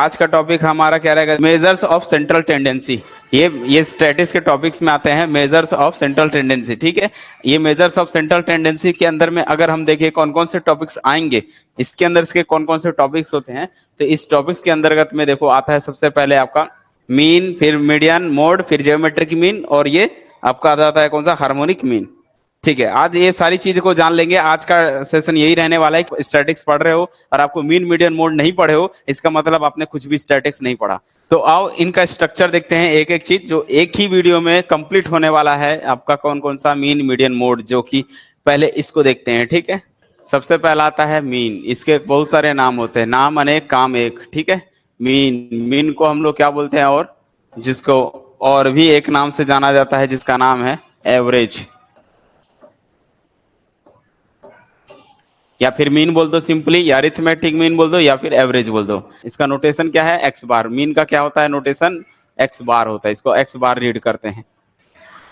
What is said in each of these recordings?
आज का टॉपिक हमारा क्या रहेगा, मेजर्स ऑफ सेंट्रल टेंडेंसी। ये स्टैटिस्टिक्स के टॉपिक्स में आते हैं, मेजर्स ऑफ सेंट्रल टेंडेंसी। ठीक है, ये मेजर्स ऑफ सेंट्रल टेंडेंसी के अंदर में अगर हम देखें कौन कौन से टॉपिक्स आएंगे, इसके अंदर इसके कौन कौन से टॉपिक्स होते हैं, तो इस टॉपिक्स के अंतर्गत में देखो आता है सबसे पहले आपका मीन, फिर मीडियन, मोड, फिर ज्योमेट्रिक मीन, और ये आपका आ जाता है कौन सा, हार्मोनिक मीन। ठीक है, आज ये सारी चीजों को जान लेंगे। आज का सेशन यही रहने वाला है। स्टैटिक्स पढ़ रहे हो और आपको मीन मीडियन मोड नहीं पढ़े हो, इसका मतलब आपने कुछ भी स्टैटिक्स नहीं पढ़ा। तो आओ इनका स्ट्रक्चर देखते हैं, एक एक चीज जो एक ही वीडियो में कंप्लीट होने वाला है आपका, कौन कौन सा मीन मीडियन मोड, जो कि पहले इसको देखते हैं। ठीक है, सबसे पहला आता है मीन। इसके बहुत सारे नाम होते हैं, नाम अनेक काम एक। ठीक है, मीन, मीन को हम लोग क्या बोलते हैं, और जिसको और भी एक नाम से जाना जाता है जिसका नाम है एवरेज, या फिर मीन बोल दो सिंपली, या अरिथमेटिक मीन बोल दो, या फिर एवरेज बोल दो। इसका नोटेशन क्या है, एक्स बार। मीन का क्या होता है नोटेशन, एक्स बार होता है। इसको एक्स बार रीड करते हैं।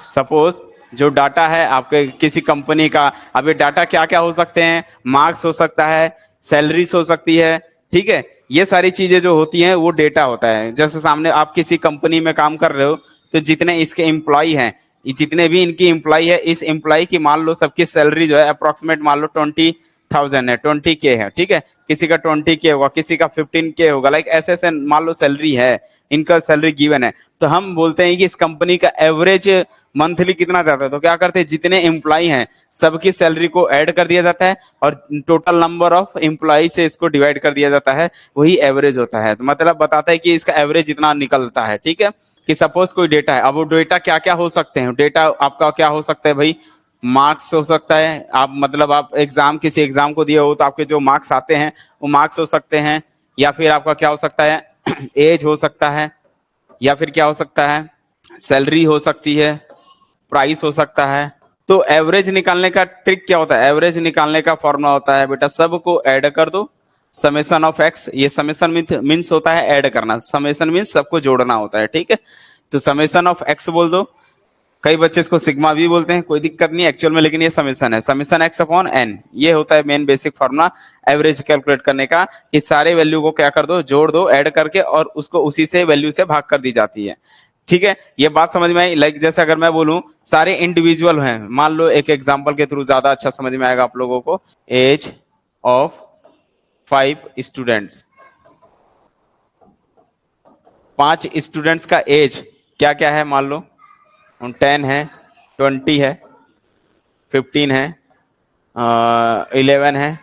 सपोज जो डाटा है आपके किसी कंपनी का, अब ये डाटा क्या क्या हो सकते हैं, मार्क्स हो सकता है, सैलरीज हो सकती है। ठीक है, ये सारी चीजें जो होती हैं वो डेटा होता है। जैसे सामने आप किसी कंपनी में काम कर रहे हो, तो जितने इसके एम्प्लॉय हैं, जितने भी इनकी एम्प्लॉय है, इस एम्प्लॉय की मान लो सबकी सैलरी जो है अप्रोक्सीमेट मान लो 20,000 है, 20K है। ठीक है, किसी का 20K होगा, किसी का 15K होगा, लाइक ऐसे ऐसे मान लो सैलरी है, इनका सैलरी गिवन है। तो हम बोलते हैं कि इस कंपनी का एवरेज मंथली कितना जाता है, तो क्या करते हैं, जितने एम्प्लॉय हैं सबकी सैलरी को ऐड कर दिया जाता है और टोटल नंबर ऑफ एम्प्लॉय से इसको डिवाइड कर दिया जाता है, वही एवरेज होता है। तो मतलब बताता है कि इसका एवरेज इतना निकलता है। ठीक है, कि सपोज कोई डेटा है, अब वो डेटा क्या क्या हो सकते हैं, डेटा आपका क्या हो सकता है भाई, मार्क्स हो सकता है। आप मतलब आप एग्जाम, किसी एग्जाम को दिए हो तो आपके जो मार्क्स आते हैं वो मार्क्स हो सकते हैं, या फिर आपका क्या हो सकता है, एज हो सकता है, या फिर क्या हो सकता है, सैलरी हो सकती है, प्राइस हो सकता है। तो एवरेज निकालने का ट्रिक क्या होता है, एवरेज निकालने का फॉर्मूला होता है बेटा, सबको ऐड कर दो, समेशन ऑफ एक्स। ये समेशन मीन्स होता है ऐड करना, समेशन मीन्स सबको जोड़ना होता है। ठीक है, तो समेशन ऑफ एक्स बोल दो, कई बच्चे इसको सिग्मा भी बोलते हैं, कोई दिक्कत नहीं एक्चुअल में, लेकिन ये समेशन है, समेशन एक्स अपॉन एन। ये होता है main basic formula average calculate करने का, कि सारे वैल्यू को क्या कर दो, जोड़ दो ऐड करके, और उसको उसी से वैल्यू से भाग कर दी जाती है। ठीक है, ये बात समझ में आई। लाइक जैसे अगर मैं बोलूं सारे इंडिविजुअल हैं, मान लो एक एग्जांपल के थ्रू ज्यादा अच्छा समझ में आएगा आप लोगों को, एज ऑफ 5 स्टूडेंट्स, 5 स्टूडेंट्स का एज क्या क्या है, मान लो 10 है, 20 है, 15 है, 11 है,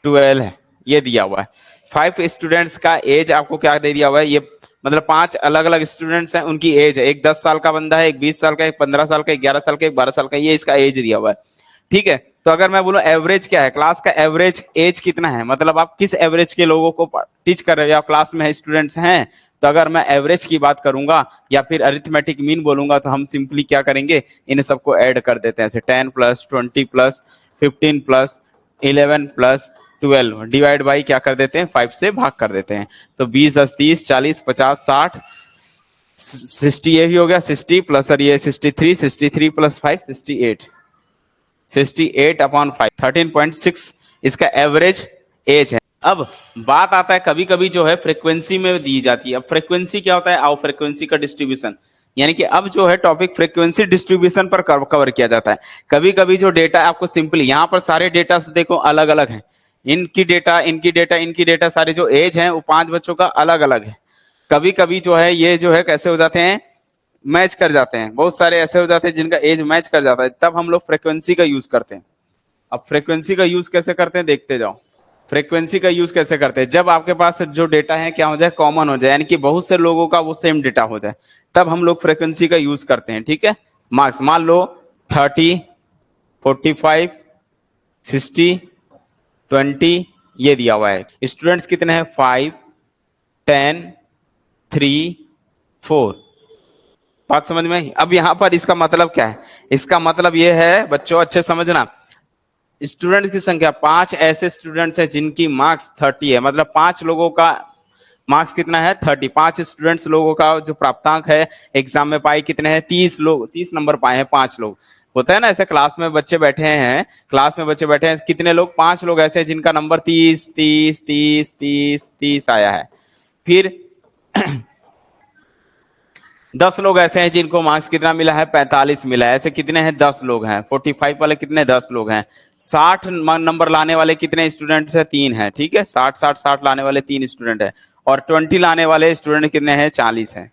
12 है, ये दिया हुआ है। 5 स्टूडेंट्स का एज आपको क्या दे दिया हुआ है, ये मतलब 5 अलग अलग स्टूडेंट्स हैं, उनकी एज है, एक 10 साल का बंदा है, एक 20 साल का, एक 15 साल का, एक 11 साल का, एक 12 साल का, ये इसका एज दिया हुआ है। ठीक है, तो अगर मैं बोलूं एवरेज क्या है, क्लास का एवरेज एज कितना है, मतलब आप किस एवरेज के लोगों को टीच कर रहे हो, या क्लास में स्टूडेंट्स हैं। तो अगर मैं एवरेज की बात करूंगा या फिर अरिथमेटिक मीन बोलूंगा, तो हम सिंपली क्या करेंगे, इन सबको ऐड कर देते हैं, ऐसे 10 plus 20 plus 15 plus 11 plus 12 divide by क्या कर देते हैं, 5 से भाग कर देते हैं। तो 20 10 30 40 50 60 60, ये भी हो गया 60 प्लस, और ये 63, 63 प्लस 5 68, 68 अपॉन 5 13.6 इसका एवरेज एज है। अब बात आता है कभी कभी जो है फ्रीक्वेंसी में दी जाती है। अब फ्रीक्वेंसी क्या होता है, आओ फ्रीक्वेंसी का डिस्ट्रीब्यूशन, यानी कि अब जो है टॉपिक फ्रीक्वेंसी डिस्ट्रीब्यूशन पर कवर किया जाता है। कभी कभी जो डेटा आपको सिंपली, यहाँ पर सारे डेटा देखो अलग अलग हैं, इनकी डेटा इनकी डेटा इनकी डेटा, सारे जो एज हैं वो 5 बच्चों का अलग अलग है। कभी कभी जो है ये जो है कैसे हो जाते हैं, मैच कर जाते हैं, बहुत सारे ऐसे हो जाते हैं जिनका एज मैच कर जाता है, तब हम लोग फ्रीक्वेंसी का यूज करते हैं। अब फ्रीक्वेंसी का यूज कैसे करते हैं देखते जाओ। फ्रीक्वेंसी का यूज कैसे करते हैं, जब आपके पास जो डेटा है क्या हो जाए, कॉमन हो जाए, यानी कि बहुत से लोगों का वो सेम डेटा हो जाए, तब हम लोग फ्रीक्वेंसी का यूज करते हैं। ठीक है, मार्क्स मान लो 30 45 60 20 ये दिया हुआ है, स्टूडेंट्स कितने हैं 5 10 3 4। बात समझ में। अब यहां पर इसका मतलब क्या है, इसका मतलब ये है बच्चों अच्छे समझना, स्टूडेंट्स की संख्या 5 ऐसे स्टूडेंट्स हैं जिनकी मार्क्स 30 है, मतलब 5 लोगों का मार्क्स कितना है 30, 5 स्टूडेंट्स लोगों का जो प्राप्तांक है एग्जाम में पाए कितने हैं 30 लोग, 30 नंबर पाए हैं 5 लोग। होता है ना ऐसे, क्लास में बच्चे बैठे हैं, क्लास में बच्चे बैठे हैं, कितने लोग 5 लोग ऐसे जिनका नंबर 30 30 30 30 30 आया है। फिर 10 लोग ऐसे हैं जिनको मार्क्स कितना मिला है, 45 मिला है। ऐसे कितने हैं, 10 लोग हैं। 45 वाले कितने, 10 लोग हैं। 60 नंबर लाने वाले कितने स्टूडेंट्स हैं, 3 हैं। ठीक है, 60 60 60 लाने वाले 3 स्टूडेंट हैं। और 20 लाने वाले स्टूडेंट कितने हैं, 40 हैं।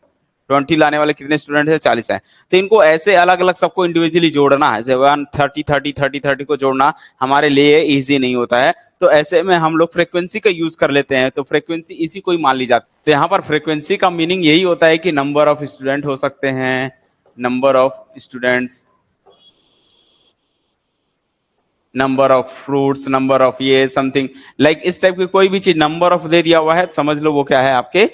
20 लाने वाले कितने स्टूडेंट हैं, 40 हैं। तो इनको ऐसे अलग अलग सबको इंडिविजुअली जोड़ना है, जैसे 30 30 30 30 को जोड़ना हमारे लिए इजी नहीं होता है। तो ऐसे में हम लोग फ्रीक्वेंसी का यूज कर लेते हैं। तो फ्रीक्वेंसी इसी को ही मान ली जाती है। तो यहाँ पर फ्रीक्वेंसी का मीनिंग यही होता है कि नंबर ऑफ स्टूडेंट हो सकते हैं, number of students, number of fruits, number of ये समथिंग लाइक इस टाइप की कोई भी चीज नंबर ऑफ दे दिया हुआ है, समझ लो वो क्या है, आपके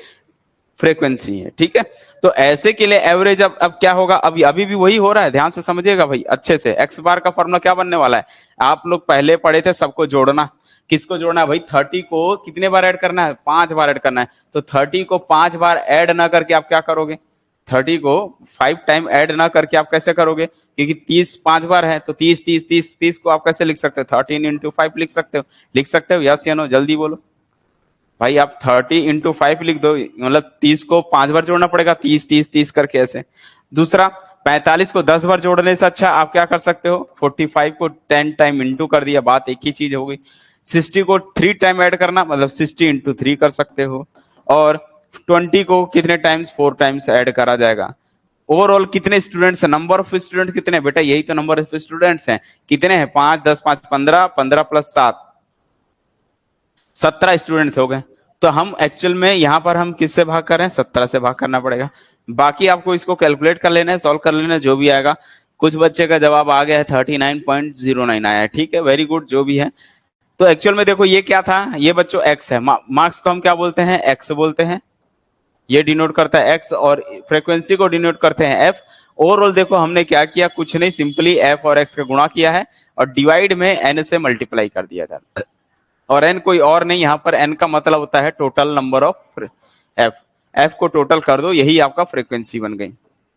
फ्रीक्वेंसी है। ठीक है, तो ऐसे के लिए एवरेज अब क्या होगा, अभी अभी भी वही हो रहा है, ध्यान से समझिएगा भाई अच्छे से। एक्स बार का फॉर्मूला क्या बनने वाला है, आप लोग पहले पढ़े थे, सबको जोड़ना। किसको जोड़ना है भाई, 30 को कितने बार ऐड करना है, 5 बार ऐड करना है। तो 30 को 5 बार ऐड ना करके आप क्या करोगे, 30 को 5 टाइम ऐड ना करके आप कैसे करोगे, क्योंकि 30 5 बार है, तो 30 30 30 30 को आप कैसे लिख सकते हो, 13 इंटू 5 लिख सकते हो। लिख सकते हो, यस या नो, जल्दी बोलो भाई। आप 30 इंटू 5 लिख दो, मतलब 30 को 5 बार जोड़ना पड़ेगा, 30 30 30 करके ऐसे। दूसरा, 45 को 10 बार जोड़ने से अच्छा आप क्या कर सकते हो, 45 को 10 टाइम इंटू कर दिया, बात एक ही चीज हो गई। 60 को 3 टाइम ऐड करना, मतलब 60 इंटू 3 कर सकते हो। और 20 को कितने टाइम्स, 4 टाइम्स ऐड करा जाएगा। ओवरऑल कितने स्टूडेंट्स हैं, नंबर ऑफ स्टूडेंट कितने, बेटा यही तो नंबर ऑफ स्टूडेंट्स हैं। कितने हैं, 5 10 5 15, 15 प्लस 7 17 स्टूडेंट्स हो गए। तो हम एक्चुअल में यहां पर हम किससे भाग कर रहे हैं, 17 से भाग करना पड़ेगा। बाकी आपको इसको कैलकुलेट कर लेना है, सॉल्व कर लेना है, जो भी आएगा। कुछ बच्चे का जवाब आ गया है, 39.09 आया है। ठीक है, वेरी गुड, जो भी है। तो एक्चुअल में देखो ये क्या था, ये बच्चों एक्स है। मार्क्स को हम क्या बोलते हैं, एक्स बोलते हैं। ये डिनोट करता है एक्स, और फ्रीक्वेंसी को डिनोट करते हैं एफ। ओवरऑल देखो हमने क्या किया, कुछ नहीं, सिंपली एफ और एक्स का गुणा किया है और डिवाइड में एन से मल्टीप्लाई कर दिया था। और एन कोई और नहीं, यहाँ पर एन का मतलब होता है total number of F. F को टोटल कर दो, यही आपका फ्रीक्वेंसी बन गई।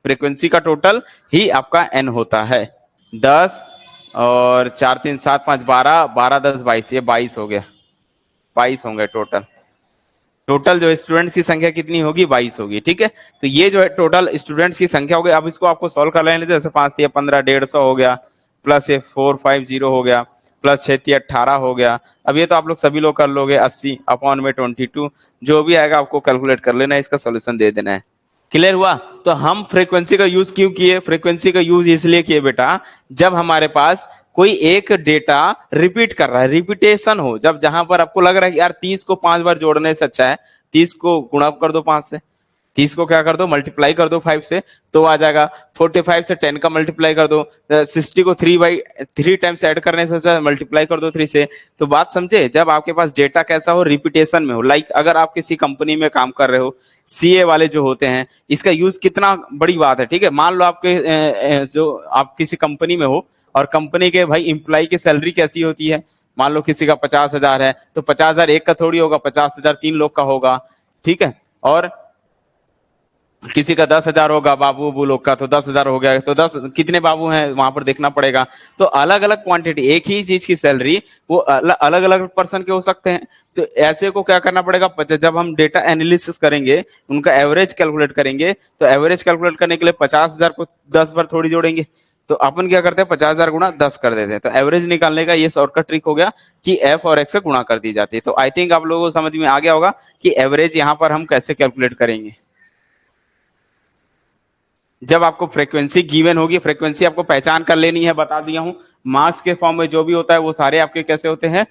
फ्रीक्वेंसी का टोटल ही आपका एन होता है। 10 और 4 3 7 5 12, 12 10 22, ये 22 हो गया। 22 होंगे टोटल। टोटल जो स्टूडेंट्स की संख्या कितनी होगी, 22 होगी। ठीक है, तो ये जो है टोटल स्टूडेंट्स की संख्या हो गई। अब इसको आपको सॉल्व कर लेने, जैसे 5 3 15, 150 हो गया, प्लस ये 450 हो गया, प्लस 6 3 18 हो गया। अब ये तो आप लोग सभी लोग कर लोगे, 80 अपॉन में 22, जो भी आएगा आपको कैलकुलेट कर लेना है, इसका सोल्यूशन दे देना है। क्लियर हुआ। तो हम फ्रीक्वेंसी का यूज क्यों किए, फ्रीक्वेंसी का यूज इसलिए किए बेटा, जब हमारे पास कोई एक डेटा रिपीट कर रहा है, रिपीटेशन हो, जब जहां पर आपको लग रहा है कि यार 30 को 5 बार जोड़ने से अच्छा है 30 को गुणा कर दो 5 से, 30 को क्या कर दो, मल्टीप्लाई कर दो 5 से, तो आ जाएगा। 45 से 10 का मल्टीप्लाई कर दो, 60 को 3 टाइम्स ऐड करने से मल्टीप्लाई कर दो 3 से। तो बात समझे, जब आपके पास डेटा कैसा हो, रिपीटेशन में हो। लाइक अगर आप किसी कंपनी में काम कर रहे हो, सीए वाले जो होते हैं, इसका यूज कितना बड़ी बात है। ठीक है, मान लो आपके जो आप किसी कंपनी में हो और कंपनी के भाई एम्प्लॉय की सैलरी कैसी होती है, मान लो किसी का 50,000 है, तो 50,000 एक का थोड़ी होगा, 50,000 3 लोग का होगा। ठीक है, और किसी का 10,000 होगा बाबू लोग का, तो 10,000 हो गया, तो 10 कितने बाबू हैं वहां पर देखना पड़ेगा। तो अलग अलग क्वांटिटी, एक ही चीज की सैलरी वो अलग अलग पर्सन के हो सकते हैं। तो ऐसे को क्या करना पड़ेगा, जब हम डेटा एनालिसिस करेंगे, उनका एवरेज कैलकुलेट करेंगे, तो एवरेज कैलकुलेट करने के लिए 50,000 को 10 बार थोड़ी जोड़ेंगे। तो अपन क्या करते हैं, 50,000 गुणा 10 कर देते हैं। तो एवरेज निकालने का ये शॉर्टकट ट्रिक हो गया कि एफ और एक्स से गुणा कर दी जाती है। तो आई थिंक आप लोगों को समझ में आ गया होगा कि एवरेज यहाँ पर हम कैसे कैलकुलेट करेंगे। जब आपको फ्रीक्वेंसी गिवन होगी, फ्रीक्वेंसी आपको पहचान कर लेनी है, बता दिया हूं। मार्क्स के फॉर्म में जो भी होता है वो सारे आपके कैसे होते हैं,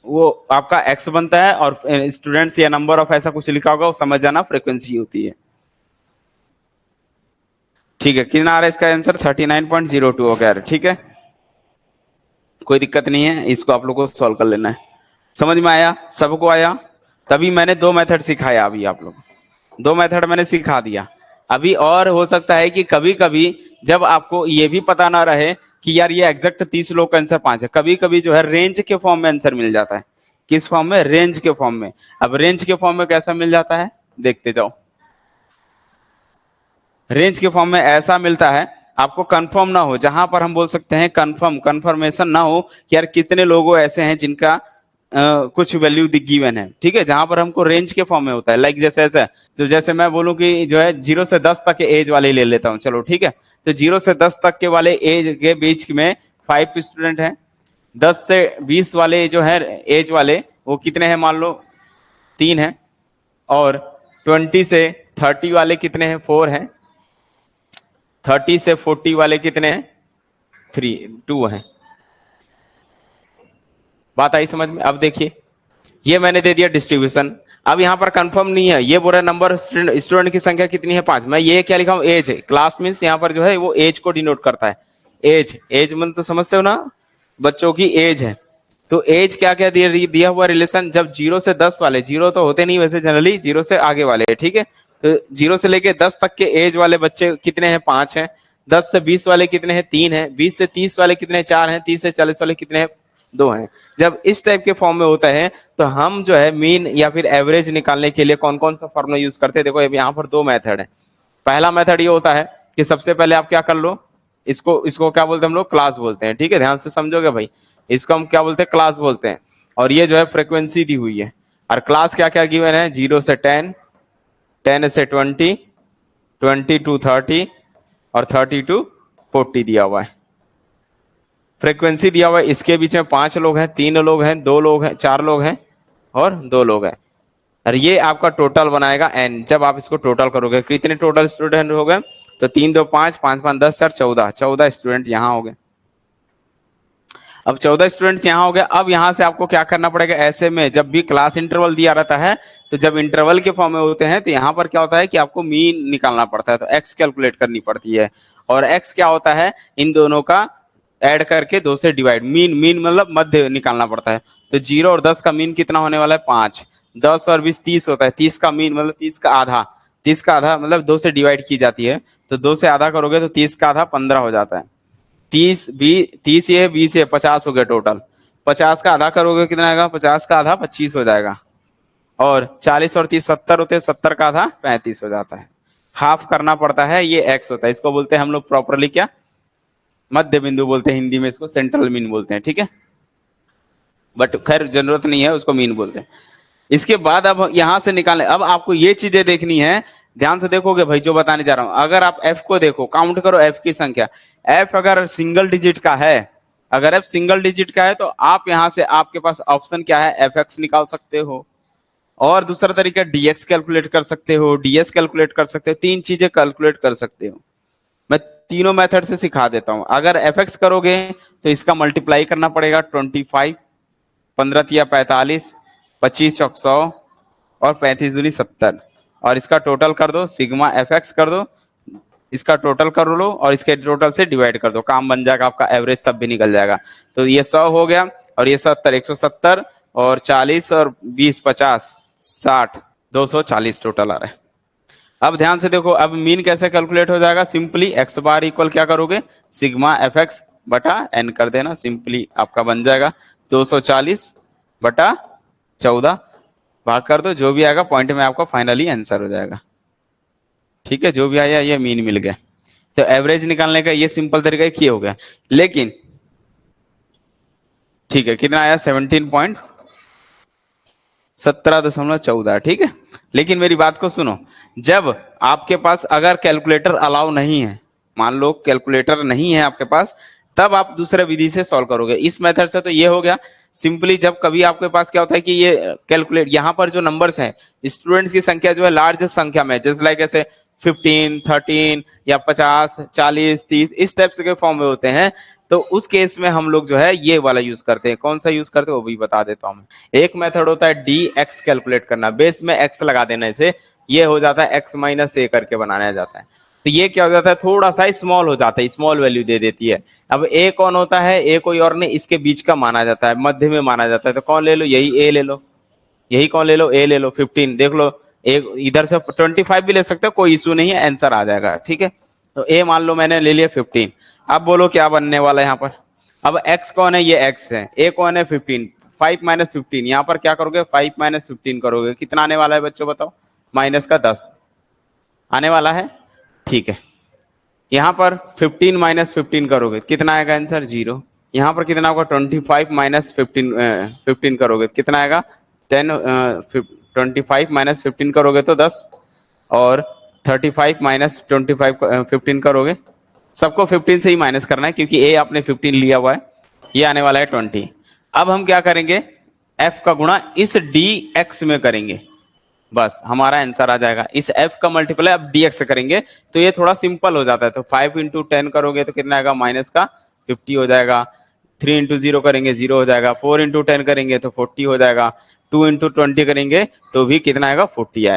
वो आपका एक्स बनता है, और स्टूडेंट्स या नंबर ऑफ ऐसा कुछ लिखा होगा, वो समझ जाना फ्रीक्वेंसी होती है। ठीक है, कितना आ रहा है इसका आंसर, 39.02 हो गया। ठीक है, कोई दिक्कत नहीं है, इसको आप लोगों को सॉल्व कर लेना है। समझ में आया, सबको आया। तभी मैंने 2 मेथड सिखाया, अभी आप लोग 2 मेथड मैंने सिखा दिया। अभी और हो सकता है कि कभी कभी जब आपको ये भी पता ना रहे कि यार ये एग्जैक्ट 30 लोग का आंसर 5 है, कभी कभी जो है रेंज के फॉर्म में आंसर मिल जाता है। किस फॉर्म में, रेंज के फॉर्म में। अब रेंज के फॉर्म में कैसा मिल जाता है, देखते जाओ। रेंज के फॉर्म में ऐसा मिलता है, आपको कंफर्म ना हो, जहां पर हम बोल सकते हैं कंफर्मेशन ना हो कि यार कितने लोगों ऐसे हैं जिनका कुछ वैल्यू गिवन है, ठीक है, जहां पर हमको रेंज के फॉर्म में होता है, लाइक जैसे ऐसा, तो जैसे मैं बोलूं कि जो है 0 से 10 तक के एज वाले ले लेता हूं, चलो ठीक है, तो 0 से 10 तक के वाले एज के बीच में 5 स्टूडेंट हैं, 10 से 20 वाले जो है एज वाले वो कितने हैं, मान लो 3 हैं, और 20 से 30 वाले कितने हैं, 4 हैं, 30 से 40 वाले कितने हैं, 2 हैं। बात आई समझ में? अब देखिए, ये मैंने दे दिया डिस्ट्रीब्यूशन। अब यहाँ पर कंफर्म नहीं है, ये बोल रहा है नंबर स्टूडेंट की संख्या कितनी है, 5। मैं ये क्या लिखा हूँ, एज है। क्लास मीन्स यहाँ पर जो है वो एज को डिनोट करता है। एज, एज मतलब तो समझते हो ना, बच्चों की एज है। तो एज क्या क्या दिया हुआ रिलेशन, जब 0 से 10 वाले, 0 तो होते नहीं वैसे जनरली, 0 से आगे वाले, ठीक है, तो 0 से लेके 10 तक के एज वाले बच्चे कितने हैं, 5 हैं। 10 से 20 वाले कितने हैं, 3 हैं। 20 से 30 वाले कितने हैं, 4 हैं। 30 से 40 वाले कितने हैं, 2 हैं। जब इस टाइप के फॉर्म में होता है तो हम जो है मीन या फिर एवरेज निकालने के लिए कौन कौन सा फॉर्मूला यूज करते हैं, देखो यहाँ पर 2 मेथड है। पहला मेथड ये होता है कि सबसे पहले आप क्या कर लो, इसको इसको क्या बोलते हैं हम लोग, क्लास बोलते हैं, ठीक है, ध्यान से समझोगे भाई, इसको हम क्या बोलते हैं, क्लास बोलते हैं। और ये जो है फ्रीक्वेंसी दी हुई है, और क्लास क्या क्या गिवन है, 0 से 10, 10 से 20, 20 to 30 और 30 to 40 दिया हुआ है। फ्रीक्वेंसी दिया हुआ है, इसके बीच में 5 लोग हैं, 3 लोग हैं, 2 लोग हैं, 4 लोग हैं और 2 लोग हैं। और ये आपका टोटल बनाएगा n। जब आप इसको टोटल करोगे कितने टोटल स्टूडेंट हो गए, तो 3 2 5, 5 5 10 4 14, 14 स्टूडेंट यहाँ हो गए। अब 14 स्टूडेंट्स यहाँ हो गए। अब यहाँ से आपको क्या करना पड़ेगा, ऐसे में जब भी क्लास इंटरवल दिया रहता है, तो जब इंटरवल के फॉर्म में होते हैं तो यहाँ पर क्या होता है कि आपको मीन निकालना पड़ता है, तो x कैलकुलेट करनी पड़ती है। और x क्या होता है, इन दोनों का ऐड करके 2 से डिवाइड, मीन, मीन मतलब मध्य निकालना पड़ता है। तो 0 और 10 का मीन कितना होने वाला है, 5। 10 और 20 30 होता है, 30 का मीन मतलब 30 का आधा, 30 का आधा मतलब 2 से डिवाइड की जाती है, तो 2 से आधा करोगे तो 30 का आधा 15 हो जाता है। 30 ये 20 ये 50 हो गया टोटल। 50 का आधा करोगे कितना आएगा, 50 का आधा 25 हो जाएगा। और 40 और 30 70 होते हैं, 70 का आधा 35 हो जाता है। हाफ करना पड़ता है, ये x होता है। इसको बोलते हैं हम लोग प्रॉपरली क्या, मध्य बिंदु बोलते हैं, हिंदी में इसको सेंट्रल मीन बोलते हैं, ठीक है, बट खैर जरूरत नहीं है, उसको मीन बोलते हैं। इसके बाद अब यहां से निकालने, अब आपको ये चीजें देखनी है, ध्यान से देखोगे भाई जो बताने जा रहा हूं। अगर आप f को देखो, काउंट करो f की संख्या, f अगर सिंगल डिजिट का है, अगर f सिंगल डिजिट का है तो आप यहां से, आपके पास ऑप्शन क्या है, fx निकाल सकते हो, और दूसरा तरीका dx कैलकुलेट कर सकते हो, ds कैलकुलेट कर सकते हो, 3 चीजें कैलकुलेट कर सकते हो। मैं तीनों मेथड से सिखा देता हूं। अगर fx करोगे तो इसका मल्टीप्लाई करना पड़ेगा 25, 15 तिया 45, 25 चौक 100 और 35 दूनी 70, और इसका टोटल कर दो, सिग्मा fx कर दो, इसका टोटल कर लो और इसके टोटल से डिवाइड कर दो, काम बन जाएगा आपका, एवरेज तब भी निकल जाएगा। तो ये 100 हो गया, और ये 70, 170 और 40 और 20 50 60 240 टोटल आ रहा है। अब ध्यान से देखो, अब मीन कैसे कैलकुलेट हो जाएगा, सिंपली x बार इक्वल क्या करोगे, सिग्मा fx बटा n कर देना, सिंपली आपका बन जाएगा 240 बटा 14, भाग कर दो, जो भी आएगा पॉइंट में आपका फाइनली आंसर हो जाएगा। ठीक है, जो भी आया ये मीन मिल गया। तो एवरेज निकालने का ये सिंपल तरीका ये हो गया। लेकिन ठीक है, कितना आया, 17.14, ठीक है। लेकिन मेरी बात को सुनो, जब आपके पास अगर कैलकुलेटर अलाउ नहीं है, मान लो कैलकुलेटर नहीं है आपके पास, तब आप दूसरे विधि से सॉल्व करोगे। इस मेथड से तो ये हो गया सिंपली, जब कभी आपके पास क्या होता है कि ये कैलकुलेट, यहाँ पर जो नंबर्स हैं, स्टूडेंट्स की संख्या जो है लार्ज संख्या में, जैसे लाइक ऐसे 15 13 या 50 40 30 इस टाइप से के फॉर्म में होते हैं, तो उस केस में हम लोग जो है ये वाला यूज करते हैं। कौन सा यूज करते हैं वो भी बता देता हूं मैं। एक मेथड होता है dx कैलकुलेट करना, बेस में x लगा देने से ये हो जाता है x माइनस a करके बनाया जाता है। तो ये क्या हो जाता है, थोड़ा सा स्मॉल हो जाता है, स्मॉल वैल्यू दे देती है। अब a कौन होता है, a कोई और नहीं, इसके बीच का माना जाता है, मध्य में माना जाता है। तो कौन ले लो, यही a ले लो, यही कौन ले लो, a ले लो। 15 देख लो, एक इधर से 25 भी ले सकते हो, कोई इशू नहीं है, आंसर आ जाएगा, ठीक है। तो a मान लो मैंने ले लिया 15। अब बोलो क्या बनने वाला है यहाँ पर, अब x कौन है, ये x है, a कौन है 15, 5 माइनस 15, यहाँ पर क्या करोगे 5 माइनस 15 करोगे, कितना आने वाला है बच्चों बताओ, माइनस का 10 आने वाला है, ठीक है। यहाँ पर 15 माइनस 15 करोगे कितना आएगा आंसर, 0। यहाँ पर कितना होगा 25 माइनस 15 करोगे कितना आएगा 10 25 माइनस 15 करोगे तो 10 और 35 माइनस 25 15 करोगे सबको 15 से ही माइनस करना है क्योंकि ए आपने 15 लिया हुआ है ये आने वाला है 20। अब हम क्या करेंगे f का गुणा इस dx में करेंगे बस हमारा आंसर आ जाएगा। इस f का मल्टीप्लाई अब dx से करेंगे तो ये थोड़ा सिंपल हो जाता है। तो 5 इंटू 10 करोगे तो कितना आएगा माइनस का 50 हो जाएगा। 3 इंटू 0 करेंगे 0 हो जाएगा। 4 इंटू 10 करेंगे तो 40 हो जाएगा। 2 इंटू 20 करेंगे तो भी कितना आएगा 40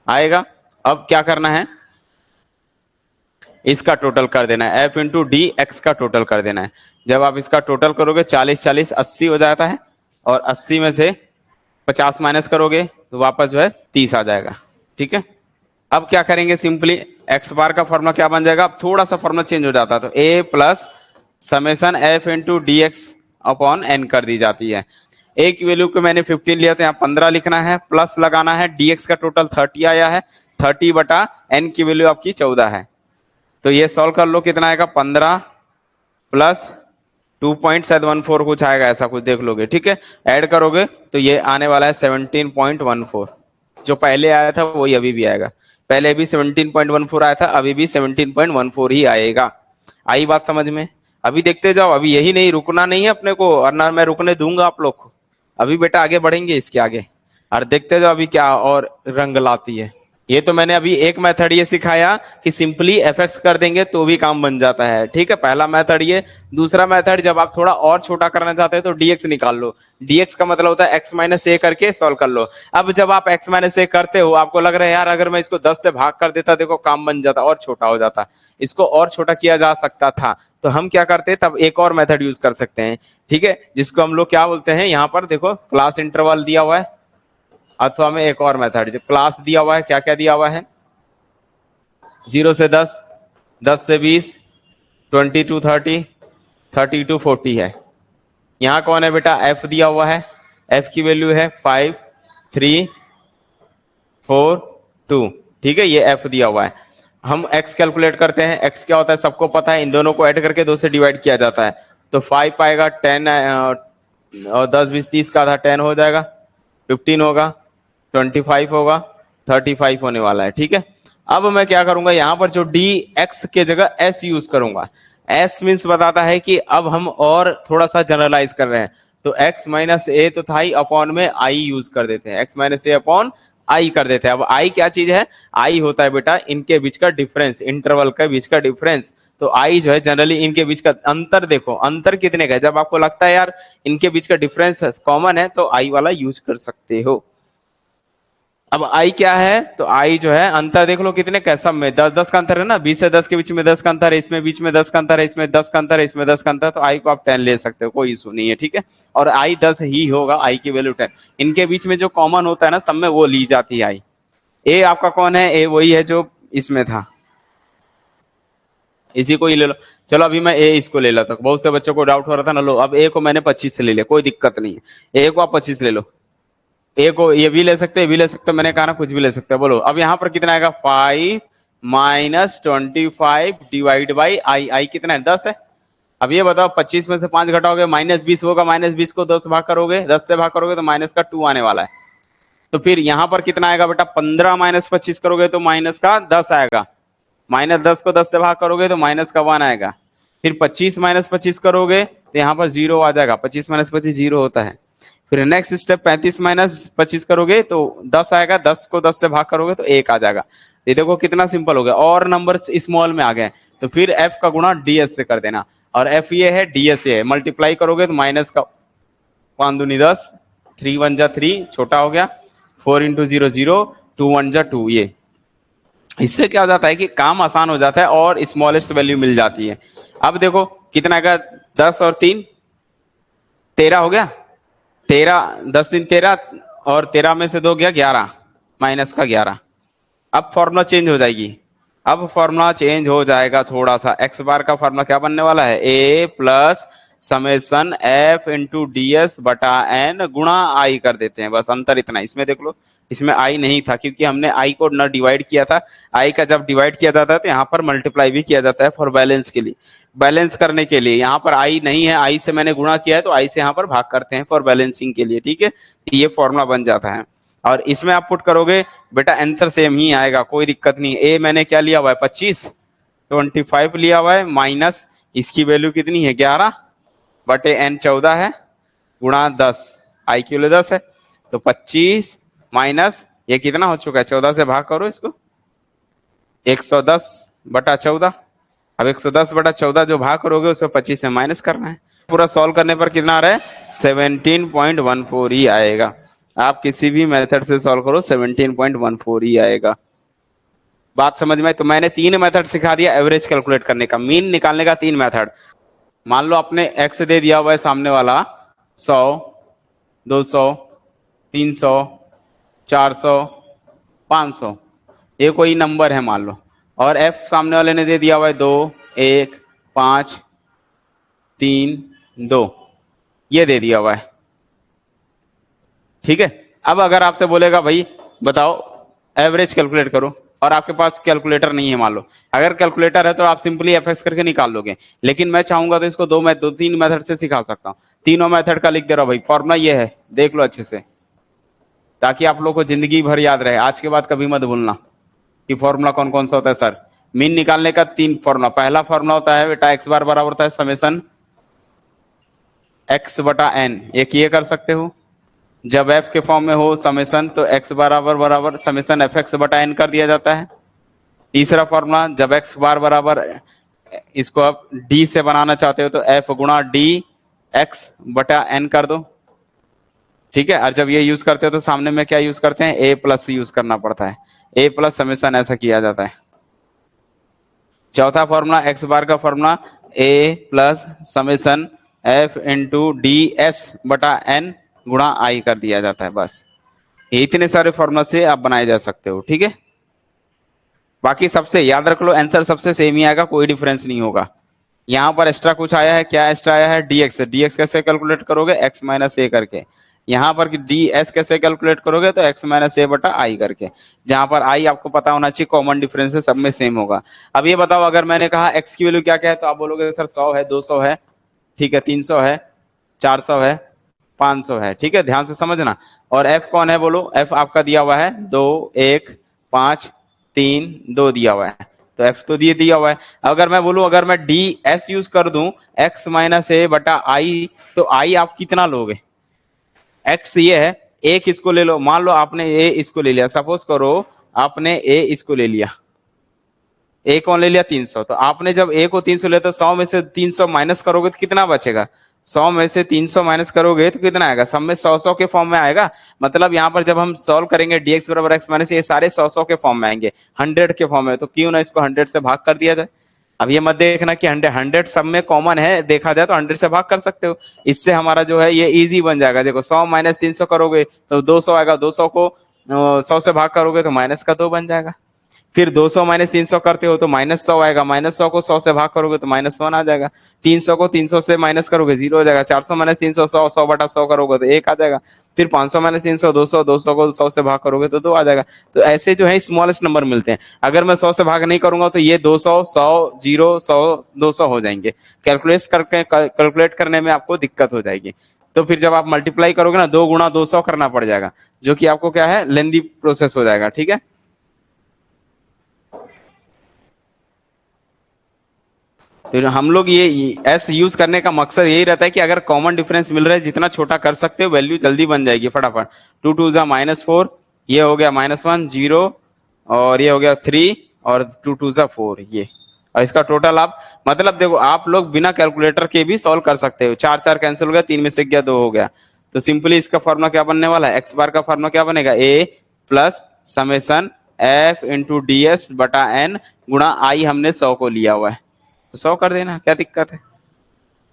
आएगा। अब क्या करना है इसका टोटल कर देना है f इंटू डी एक्स का टोटल कर देना है। जब आप इसका टोटल करोगे 40 40 80 हो जाता है और 80 में से 50 माइनस करोगे तो वापस जो है 30 आ जाएगा। ठीक है अब क्या करेंगे सिंपली एक्स बार का फॉर्मूला क्या बन जाएगा। अब थोड़ा सा फॉर्मूला चेंज हो जाता है तो a plus summation F into D X upon N कर दी जाती है। a की वैल्यू को मैंने 15 लिया तो यहाँ 15 लिखना है प्लस लगाना है dx का टोटल 30 आया है 30 बटा n की वैल्यू आपकी 14 है। तो ये सॉल्व कर लो कितना आएगा 15 प्लस 2.714 कुछ आएगा ऐसा कुछ देख लोगे। ठीक है ऐड करोगे तो ये आने वाला है 17.14 जो पहले आया था वही अभी भी आएगा। पहले भी 17.14 आया था अभी भी 17.14 ही आएगा। आई बात समझ में। अभी देखते जाओ अभी यही नहीं रुकना नहीं है अपने को और ना मैं रुकने दूंगा आप लोग को। अभी बेटा आगे बढ़ेंगे इसके आगे और देखते जाओ अभी क्या और रंग लाती है। ये तो मैंने अभी एक मेथड ये सिखाया कि सिंपली एफएक्स कर देंगे तो भी काम बन जाता है। ठीक है पहला मेथड ये। दूसरा मेथड जब आप थोड़ा और छोटा करना चाहते हो तो डीएक्स निकाल लो। डीएक्स का मतलब होता है एक्स माइनस ए करके सॉल्व कर लो। अब जब आप एक्स माइनस ए करते हो आपको लग रहा है यार अगर मैं इसको 10 से भाग कर देता देखो काम बन जाता और छोटा हो जाता। इसको और छोटा किया जा सकता था तो हम क्या करते तब एक और मेथड यूज कर सकते हैं। ठीक है जिसको हम लोग क्या बोलते हैं यहाँ पर देखो क्लास इंटरवल दिया हुआ है अथवा में एक और मेथड जो क्लास दिया हुआ है क्या क्या दिया हुआ है 0 से 10 10 से 20 20 टू 30 30 टू 40 है। यहाँ कौन है बेटा f दिया हुआ है f की वैल्यू है 5 3 4 2। ठीक है ये f दिया हुआ है। हम x कैलकुलेट करते हैं x क्या होता है सबको पता है इन दोनों को ऐड करके 2 से डिवाइड किया जाता है तो 5 आएगा 10 और 10 20 30 का आधा 10 हो जाएगा 15 होगा 25 होगा 35 होने वाला है। ठीक है अब मैं क्या करूंगा यहाँ पर जो डी एक्स के जगह एस यूज करूंगा। एस मीन्स बताता है कि अब हम और थोड़ा सा जनरलाइज कर रहे हैं तो एक्स माइनस ए तो था ही अपॉन में आई यूज कर देते हैं x minus A upon I कर देते हैं। अब आई क्या चीज है आई होता है बेटा इनके बीच का डिफरेंस इंटरवल के बीच का डिफरेंस। तो आई जो है जनरली इनके बीच का अंतर देखो अंतर कितने का है। जब आपको लगता है यार इनके बीच का डिफरेंस कॉमन है तो आई वाला यूज कर सकते हो। अब आई क्या है तो आई जो है अंतर देख लो कितने का सब में 10 10 का अंतर है ना 20 से 10 के बीच में 10 का अंतर है इसमें बीच में 10 का अंतर है इसमें 10 का अंतर है इसमें 10 का अंतर है तो आई को आप 10 ले सकते हो कोई इशू नहीं है। ठीक है और आई 10 ही होगा आई की वैल्यू 10 इनके बीच में जो कॉमन होता है ना सब में वो ली जाती है आई। ए आपका कौन है ए वही है जो इसमें था इसी को ही ले लो। चलो अभी मैं ए इसको ले लेता हूँ बहुत से बच्चों को डाउट हो रहा था ना लो अब ए को मैंने 25 से ले लिया कोई दिक्कत नहीं है ए को आप 25 ले लो। ए को ये भी ले सकते हैं भी ले सकते हैं मैंने कहा ना कुछ भी ले सकते हैं। बोलो अब यहाँ पर कितना आएगा 5 माइनस 25 डिवाइड बाई आई आई कितना है 10 है। अब ये बताओ 25 में से 5 घटाओगे माइनस 20 होगा माइनस 20 को 10 भाग करोगे 10 से भाग करोगे तो माइनस का 2 आने वाला है। तो फिर यहाँ पर कितना आएगा बेटा 15 माइनस 25 करोगे तो माइनस का 10 आएगा माइनस 10 को 10 से भाग करोगे तो माइनस का 1 आएगा। फिर 25 माइनस 25 करोगे तो यहाँ पर 0 आ जाएगा 25 माइनस 25 0 होता है। फिर नेक्स्ट स्टेप 35 माइनस 25 करोगे तो 10 आएगा 10 को 10 से भाग करोगे तो 1 आ जाएगा। ये देखो कितना सिंपल हो गया और नंबर स्मॉल में आ गए तो फिर f का गुणा ds से कर देना और f ये है ds ये है मल्टीप्लाई करोगे तो माइनस का 5 दूनी 10 3 1 जा 3 छोटा हो गया 4 इंटू 0 0 2 1 जा 2 ये इससे क्या हो जाता है कि काम आसान हो जाता है और स्मॉलेस्ट वैल्यू मिल जाती है। अब देखो कितना का 10 और 3 13 हो गया 13 10 दिन 13 और 13 में से 2 गया 11 माइनस का 11। अब फॉर्मूला चेंज हो जाएगी अब फॉर्मूला चेंज हो जाएगा थोड़ा सा एक्स बार का फॉर्मूला क्या बनने वाला है A plus summation F into D S बटा एन गुणा आई कर देते हैं। बस अंतर इतना, इसमें देख लो, इसमें आई नहीं था क्योंकि हमने आई को न डिवाइड किया था। आई का जब डिवाइड किया जाता है तो यहाँ पर मल्टीप्लाई भी किया जाता है फॉर बैलेंस के लिए, बैलेंस करने के लिए। यहाँ पर आई नहीं है, आई से मैंने गुणा किया है तो आई से यहाँ पर भाग करते हैं फॉर बैलेंसिंग के लिए, ठीक है। ये फॉर्मूला बन जाता है और इसमें आप पुट करोगे बेटा आंसर सेम ही आएगा, कोई दिक्कत नहीं। ए मैंने क्या लिया हुआ है 25, 25 लिया हुआ है, माइनस इसकी वैल्यू कितनी है 11 बटे एन 14 है, गुणा 10, आई की वैल्यू 10 है, तो 25 माइनस ये कितना हो चुका है 14 से भाग करो इसको, 110 बटा 14। अब 110 बटा 14 जो भाग करोगे उसमें 25 से माइनस करना है। पूरा सॉल्व करने पर कितना आ रहा है 17.14 ही आएगा। आप किसी भी मेथड से सॉल्व करो 17.14 ही आएगा। बात समझ में? तो मैंने 3 मेथड सिखा दिया एवरेज कैलकुलेट करने का, मीन निकालने का 3 मेथड। मान लो आपने एक्स दे दिया हुआ है सामने वाला 100, 200, 300, 400, 500, ये कोई नंबर है मान लो, और एफ सामने वाले ने दे दिया हुआ है 2, 1, 5, 3, 2, ये दे दिया हुआ है, ठीक है। अब अगर आपसे बोलेगा भाई बताओ एवरेज कैलकुलेट करो, और आपके पास कैलकुलेटर नहीं है मान लो, अगर कैलकुलेटर है तो आप सिंपली एफएक्स करके निकाल लोगे, लेकिन मैं चाहूंगा तो इसको 2-3 मेथड से सिखा सकता हूँ। तीनों मेथड का लिख दे रहा हूँ भाई, फॉर्मूला ये है, देख लो अच्छे से, ताकि आप लोग को जिंदगी भर याद रहे। आज के बाद कभी मत भूलना कि फॉर्मूला कौन कौन सा होता है। सर मीन निकालने का 3 फॉर्मूला, पहला फॉर्मूला होता है बेटा एक्स बार बराबर होता है समेसन एक्स बटा एन, एक ये कर सकते हो। जब एफ के फॉर्म में हो समेसन तो एक्स बराबर समेसन एफ एक्स बटा एन कर दिया जाता है। तीसरा फॉर्मूला जब एक्स बार बराबर, इसको आप डी से बनाना चाहते हो तो एफ गुणा डी एक्स बटा एन कर दो, ठीक है। और जब ये यूज करते हो तो सामने में क्या यूज करते हैं, ए प्लस यूज करना पड़ता है, ए प्लस समेसन ऐसा किया जाता है। चौथा फॉर्मूला एक्स बार का formula A plus summation F into D S बटा एन गुणा आई कर दिया जाता है। बस इतने सारे फॉर्मूला से आप बनाए जा सकते हो, ठीक है। बाकी सबसे याद रख लो, आंसर सबसे सेम ही आएगा, कोई डिफरेंस नहीं होगा। यहाँ पर एक्स्ट्रा कुछ आया है, क्या एक्स्ट्रा आया है, डीएक्स। डीएक्स कैसे कैलकुलेट करोगे, एक्स माइनस ए करके। यहाँ पर डी एस कैसे कैलकुलेट करोगे तो एक्स माइनस ए बटा आई करके। जहां पर आई आपको पता होना चाहिए, कॉमन डिफरेंस है, सब में सेम होगा। अब ये बताओ अगर मैंने कहा एक्स की वैल्यू क्या क्या है, तो आप बोलोगे सर 100 है, 200 है, ठीक है, 300 है, 400 है, 500 है, ठीक है, ध्यान से समझना। और एफ कौन है बोलो, एफ आपका दिया हुआ है 2, 1, 5, 3, 2 दिया हुआ है, तो एफ तो दिया हुआ है। अगर मैं बोलूं अगर मैं डी एस यूज कर दूं एक्स माइनस ए बटा आई, तो आई आप कितना लोगे, एक्स ये है, एक इसको ले लो, मान लो आपने ए इसको ले लिया, सपोज करो आपने ए इसको ले लिया, ए कौन ले लिया 300, तो आपने जब ए को 300 ले तो 100 में से 300 माइनस करोगे तो कितना बचेगा, 100 में से 300 माइनस करोगे तो कितना आएगा, सब में 100 के फॉर्म में आएगा। मतलब यहाँ पर जब हम सॉल्व करेंगे dx बराबर एक्स माइनस, ये सारे 100 के फॉर्म में आएंगे, 100 के फॉर्म में, तो क्यों ना इसको 100 से भाग कर दिया जाए। अब ये मत देखना कि 100 सब में कॉमन है, देखा जाए तो 100 से भाग कर सकते हो, इससे हमारा जो है ये इजी बन जाएगा। देखो 100 माइनस 300 करोगे तो 200 आएगा, 200 को 100 से भाग करोगे तो माइनस का 2 बन जाएगा। फिर 200 माइनस 300 करते हो तो -100 आएगा, -100 को 100 से भाग करोगे तो -1 आ जाएगा, 300 को 300 से माइनस करोगे 0 हो जाएगा, 400 माइनस 300 100, 100 बटा 100 करोगे तो 1 आ जाएगा, फिर 500 माइनस 300 200, 200 को 100 से भाग करोगे तो 2 आ जाएगा। तो ऐसे जो है स्मॉलेस्ट नंबर मिलते हैं। अगर मैं 100 से भाग नहीं करूंगा तो ये 200, 100, 0, 100, 200 हो जाएंगे, कैलकुलेट करने में आपको दिक्कत हो जाएगी। तो फिर जब आप मल्टीप्लाई करोगे ना 2 गुणा 200 करना पड़ जाएगा, जो कि आपको क्या है लेंदी प्रोसेस हो जाएगा, ठीक है। तो हम लोग ये एस यूज करने का मकसद यही रहता है कि अगर कॉमन डिफरेंस मिल रहा है जितना छोटा कर सकते हो वैल्यू जल्दी बन जाएगी फटाफट। 2 2 जा -4, ये हो गया -1 0, और ये हो गया 3, और 2 2 जा 4, ये, और इसका टोटल आप, मतलब देखो आप लोग बिना कैलकुलेटर के भी सॉल्व कर सकते हो। 4 4 कैंसिल हो गया, 3 में से गया 2 हो गया, तो सिंपली इसका फॉर्मूला क्या बनने वाला है, एक्स बार का फॉर्मूला क्या बनेगा, A plus summation F into D S बटा एन गुणा आई, हमने 100 को लिया हुआ है तो 100 कर देना, क्या दिक्कत है,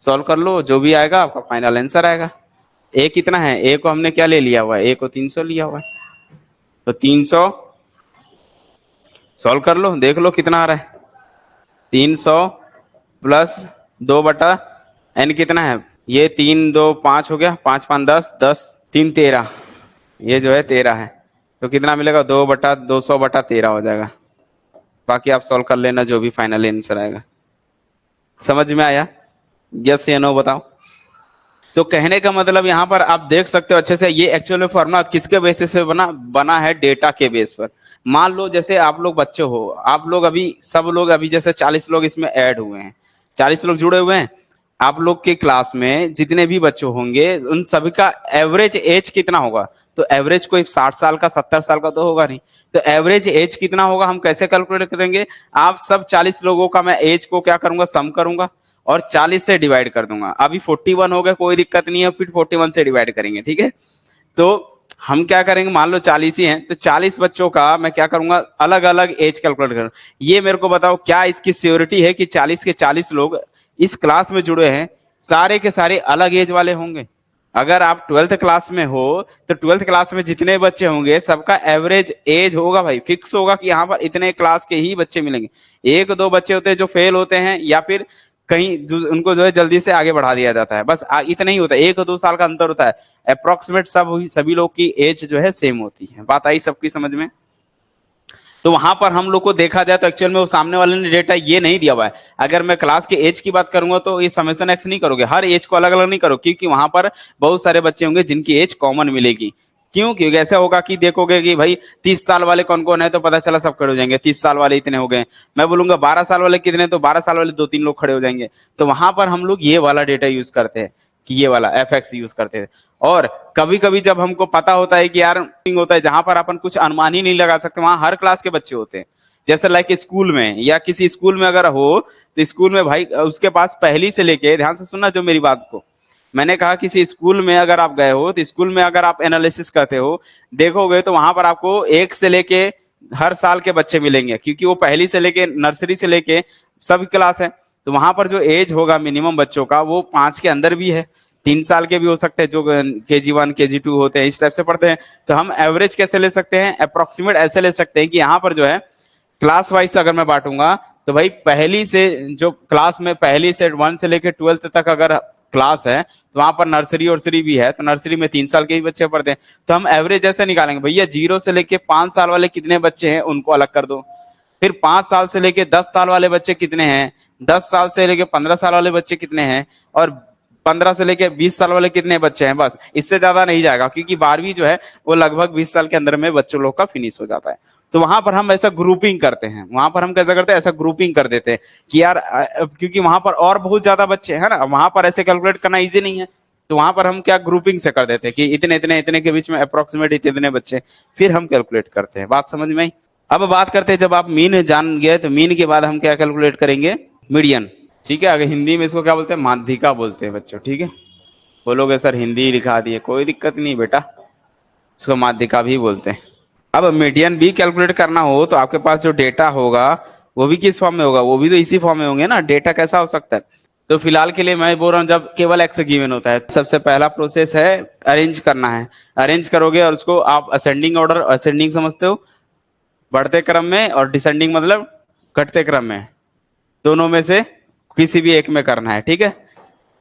सॉल्व कर लो, जो भी आएगा आपका फाइनल आंसर आएगा। ए कितना है, ए को हमने क्या ले लिया हुआ है, ए को 300 लिया हुआ है, तो 300 सॉल्व कर लो, देख लो कितना आ रहा है, 300 प्लस 2 बटा एन कितना है, ये 3 2 5 हो गया, 5 5 10, 10 3 13, ये जो है 13 है, तो कितना मिलेगा, 2/200/13 हो जाएगा। बाकी आप सॉल्व कर लेना जो भी फाइनल आंसर आएगा। समझ में आया? यस या नो बताओ। तो कहने का मतलब यहाँ पर आप देख सकते हो अच्छे से, ये एक्चुअल में फॉर्मूला किसके बेसिस से बना है, डेटा के बेस पर। मान लो जैसे आप लोग बच्चे हो, आप लोग अभी सब लोग अभी जैसे 40 लोग इसमें ऐड हुए हैं, 40 लोग जुड़े हुए हैं। आप लोग के क्लास में जितने भी बच्चे होंगे उन सभी का एवरेज एज कितना होगा, तो एवरेज कोई 60 साल का 70 साल का तो होगा नहीं, तो एवरेज एज कितना होगा हम कैसे कैलकुलेट करेंगे। आप सब 40 लोगों का मैं एज को क्या करूंगा, सम करूंगा और 40 से डिवाइड कर दूंगा। अभी 41 हो गया, कोई दिक्कत नहीं है, फिर 41 से डिवाइड करेंगे, ठीक है। तो हम क्या करेंगे, मान लो 40 ही हैं, तो 40 बच्चों का मैं क्या करूंगा, अलग अलग एज कैलकुलेट करूंगा। ये मेरे को बताओ क्या इसकी श्योरिटी है कि 40 के 40 लोग इस क्लास में जुड़े हैं सारे के सारे अलग एज वाले होंगे। अगर आप 12th क्लास में हो तो 12th क्लास में जितने बच्चे होंगे सबका एवरेज एज होगा भाई, फिक्स होगा कि यहाँ पर इतने क्लास के ही बच्चे मिलेंगे। एक दो बच्चे होते हैं जो फेल होते हैं या फिर कहीं उनको जो है जल्दी से आगे बढ़ा दिया जाता है, बस इतना ही होता है, 1 2 साल का अंतर होता है। अप्रोक्सीमेट सभी लोग की एज जो है सेम होती है। बात आई सबकी समझ में? तो वहां पर हम लोग को देखा जाए तो एक्चुअल में वो सामने वाले ने डेटा ये नहीं दिया हुआ है। अगर मैं क्लास के एज की बात करूंगा तो ये समेशन एक्स नहीं करोगे, हर एज को अलग अलग नहीं करो, क्योंकि वहां पर बहुत सारे बच्चे होंगे जिनकी एज कॉमन मिलेगी। क्यों? क्योंकि ऐसा होगा कि देखोगे कि भाई 30 साल वाले कौन कौन है, तो पता चला सब खड़े हो जाएंगे, 30 साल वाले इतने हो गए। मैं बोलूंगा 12 साल वाले कितने, तो 12 साल वाले 2 3 लोग खड़े हो जाएंगे। तो वहां पर हम लोग ये वाला डेटा यूज करते हैं कि ये वाला एफ एक्स यूज करते हैं। और कभी कभी जब हमको पता होता है कि यार होता है जहां पर अपन कुछ अनुमान ही नहीं लगा सकते, वहां हर क्लास के बच्चे होते हैं। जैसे लाइक स्कूल में या किसी स्कूल में अगर हो तो स्कूल में भाई उसके पास पहली से लेके, ध्यान से सुनना जो मेरी बात को, मैंने कहा किसी स्कूल में अगर आप गए हो तो स्कूल में अगर आप एनालिसिस करते हो देखोगे तो वहां पर आपको 1 से लेके हर साल के बच्चे मिलेंगे, क्योंकि वो पहली से लेके नर्सरी से लेके सभी क्लास है। तो वहां पर जो एज होगा मिनिमम बच्चों का वो 5 के अंदर भी है, 3 साल के भी हो सकते हैं जो KG1 KG2 होते हैं, इस टाइप से पढ़ते हैं। तो हम एवरेज कैसे ले सकते हैं, अप्रोक्सीमेट ऐसे ले सकते हैं कि यहाँ पर जो है क्लास वाइज अगर मैं बांटूंगा तो भाई पहली से जो क्लास में पहली से 1 से लेकर 12th तक अगर क्लास है तो वहां पर नर्सरी और सरी भी है, तो नर्सरी में 3 साल के ही बच्चे पढ़ते हैं। तो हम एवरेज ऐसे निकालेंगे, भैया 0 से लेके 5 साल वाले कितने बच्चे हैं उनको अलग कर दो, फिर 5 साल से लेके 10 साल वाले बच्चे कितने हैं, 10 साल से लेके 15 साल वाले बच्चे कितने हैं, और 15 से लेके 20 साल वाले कितने बच्चे हैं। बस इससे ज्यादा नहीं जाएगा, क्योंकि 12वीं जो है वो लगभग 20 साल के अंदर में बच्चों लोग का फिनिश हो जाता है। तो वहां पर हम ऐसा ग्रुपिंग करते हैं, वहां पर हम कैसा करते हैं, ऐसा ग्रुपिंग कर देते हैं कि यार क्योंकि वहां पर और बहुत ज्यादा बच्चे हैं ना, वहां पर ऐसे कैलकुलेट करना इजी नहीं है। तो वहां पर हम क्या ग्रुपिंग से कर देते हैं कि इतने इतने इतने के बीच में अप्रोक्सीमेट इतने बच्चे, फिर हम कैलकुलेट करते हैं। बात समझ में आई? अब बात करते हैं, जब आप मीन जान गए तो मीन के बाद हम क्या कैलकुलेट करेंगे, मीडियन। ठीक है, अगर हिंदी में इसको क्या बोलते हैं, माध्यिका बोलते हैं बच्चों। ठीक है, बोलोगे सर हिंदी लिखा दिए, कोई दिक्कत नहीं बेटा, इसको माध्यिका भी बोलते हैं। अब मीडियन भी कैलकुलेट करना हो तो आपके पास जो डेटा होगा वो भी किस फॉर्म में होगा, वो भी तो इसी फॉर्म में होंगे ना। डेटा कैसा हो सकता है, तो फिलहाल के लिए मैं बोल रहा हूँ जब केवल एक्स गिवन होता है, सबसे पहला प्रोसेस है अरेंज करना है। अरेंज करोगे और उसको आप असेंडिंग ऑर्डर, असेंडिंग समझते हो, बढ़ते क्रम में, और डिसेंडिंग मतलब घटते क्रम में, दोनों में से किसी भी एक में करना है। ठीक है,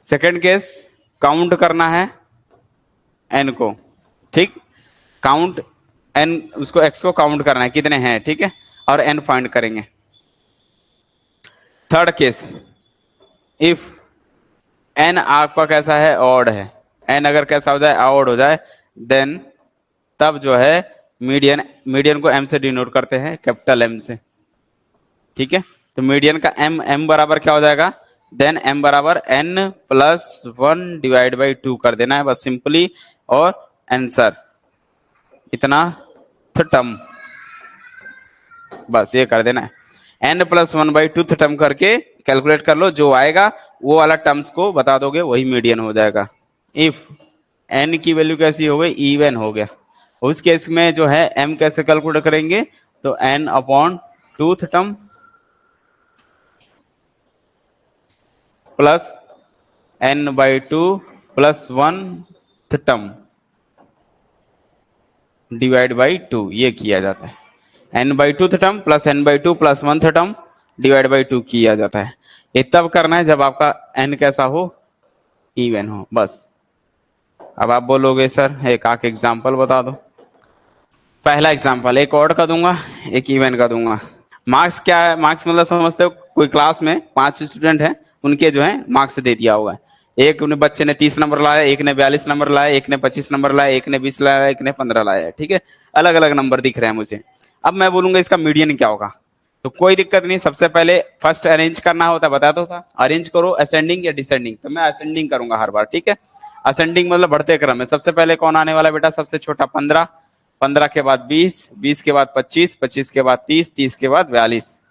सेकंड केस काउंट करना है एन को। ठीक, काउंट एन, उसको एक्स को काउंट करना है कितने हैं, ठीक है, और एन फाइंड करेंगे। थर्ड केस, इफ एन आपका कैसा है, ऑड है, एन अगर कैसा हो जाए, ऑड हो जाए, देन तब जो है मीडियन, मीडियन को एम से डिनोट करते हैं, कैपिटल एम से। ठीक है, तो मीडियन का एम, एम बराबर क्या हो जाएगा, देन एम बराबर एन प्लस 1 डिवाइड बाई 2 कर देना है बस सिंपली, और आंसर इतना टर्म, बस ये कर देना है। एन प्लस 1/2 टर्म करके कैलकुलेट कर लो, जो आएगा वो वाला टर्म्स को बता दोगे, वही मीडियन हो जाएगा। इफ एन की वैल्यू कैसी हो गई, इवन हो गया, उस केस में जो है एम कैसे कैलकुलेट करेंगे, तो N upon 2 term plus n/2 plus 1 term divide by 2, ये किया जाता है। n/2 term plus n/2 plus 1 term divide by 2 किया जाता है। ये तब करना है जब आपका n कैसा हो, इवन हो, बस। अब आप बोलोगे सर एक आख एग्जाम्पल बता दो। पहला एग्जाम्पल एक ऑड का दूंगा, एक इवन का दूंगा। मार्क्स क्या है? मार्क्स मतलब समझते हो, कोई क्लास में 5 स्टूडेंट हैं, उनके जो है मार्क्स दे दिया हुआ है। एक उन्हें बच्चे ने 30 नंबर लाया, एक ने 42 नंबर लाया, एक ने 25 नंबर लाया, एक ने 20 लाया, एक ने 15 लाया, ठीक है। अलग अलग नंबर दिख रहे हैं मुझे। अब मैं बोलूंगा इसका मीडियन क्या होगा, तो कोई दिक्कत नहीं। सबसे पहले फर्स्ट अरेंज करना होता है, बता दो था, अरेंज करो असेंडिंग या डिसेंडिंग, तो मैं असेंडिंग करूंगा हर बार, ठीक है। असेंडिंग मतलब बढ़ते क्रम में। सबसे पहले कौन आने वाला बेटा? सबसे छोटा 15, 15 के बाद 20, 20 के बाद 25, 25 के बाद 30, 30 के बाद 42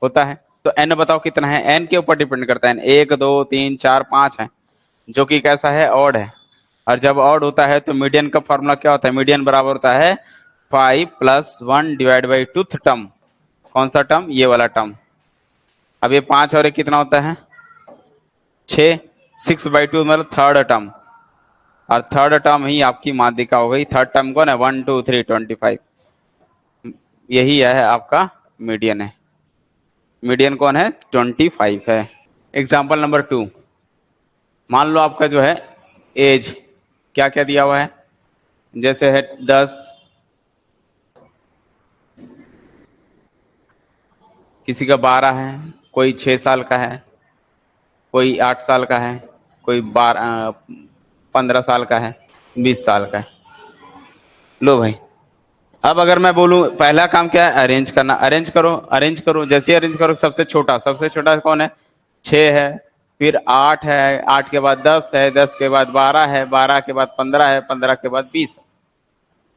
होता है। तो एन बताओ कितना है? एन के ऊपर डिपेंड करता है। एक, दो, तीन, चार, 5 है, जो कि कैसा है? ऑड है। और जब ऑड होता है तो मीडियन का फॉर्मूला क्या होता है? मीडियन बराबर होता है 5 + 1 डिवाइड बाई 2th टर्म। कौन सा टर्म? ये वाला टर्म। अब ये 5 और एक कितना होता है? 6। 6/2 मतलब थर्ड टर्म, और थर्ड टर्म ही आपकी माध्यिका हो गई। थर्ड टर्म कौन है? 1 2 3 25, यही है आपका मीडियन है। मीडियन कौन है? 25 है। एग्जाम्पल नंबर 2, मान लो आपका जो है एज क्या क्या दिया हुआ है, जैसे है 10, किसी का 12 है, कोई 6 साल का है, कोई 8 साल का है, कोई 15 साल का है, 20 साल का है। लो भाई, अब अगर मैं बोलूं पहला काम क्या है? अरेंज करना। अरेंज करो, अरेंज करो। जैसे अरेंज करो, सबसे छोटा, सबसे छोटा कौन है? 6 है, फिर 8 है, 8 के बाद 10 है, 10 के बाद 12 है, 12 के बाद 15 है, 15 के बाद 20।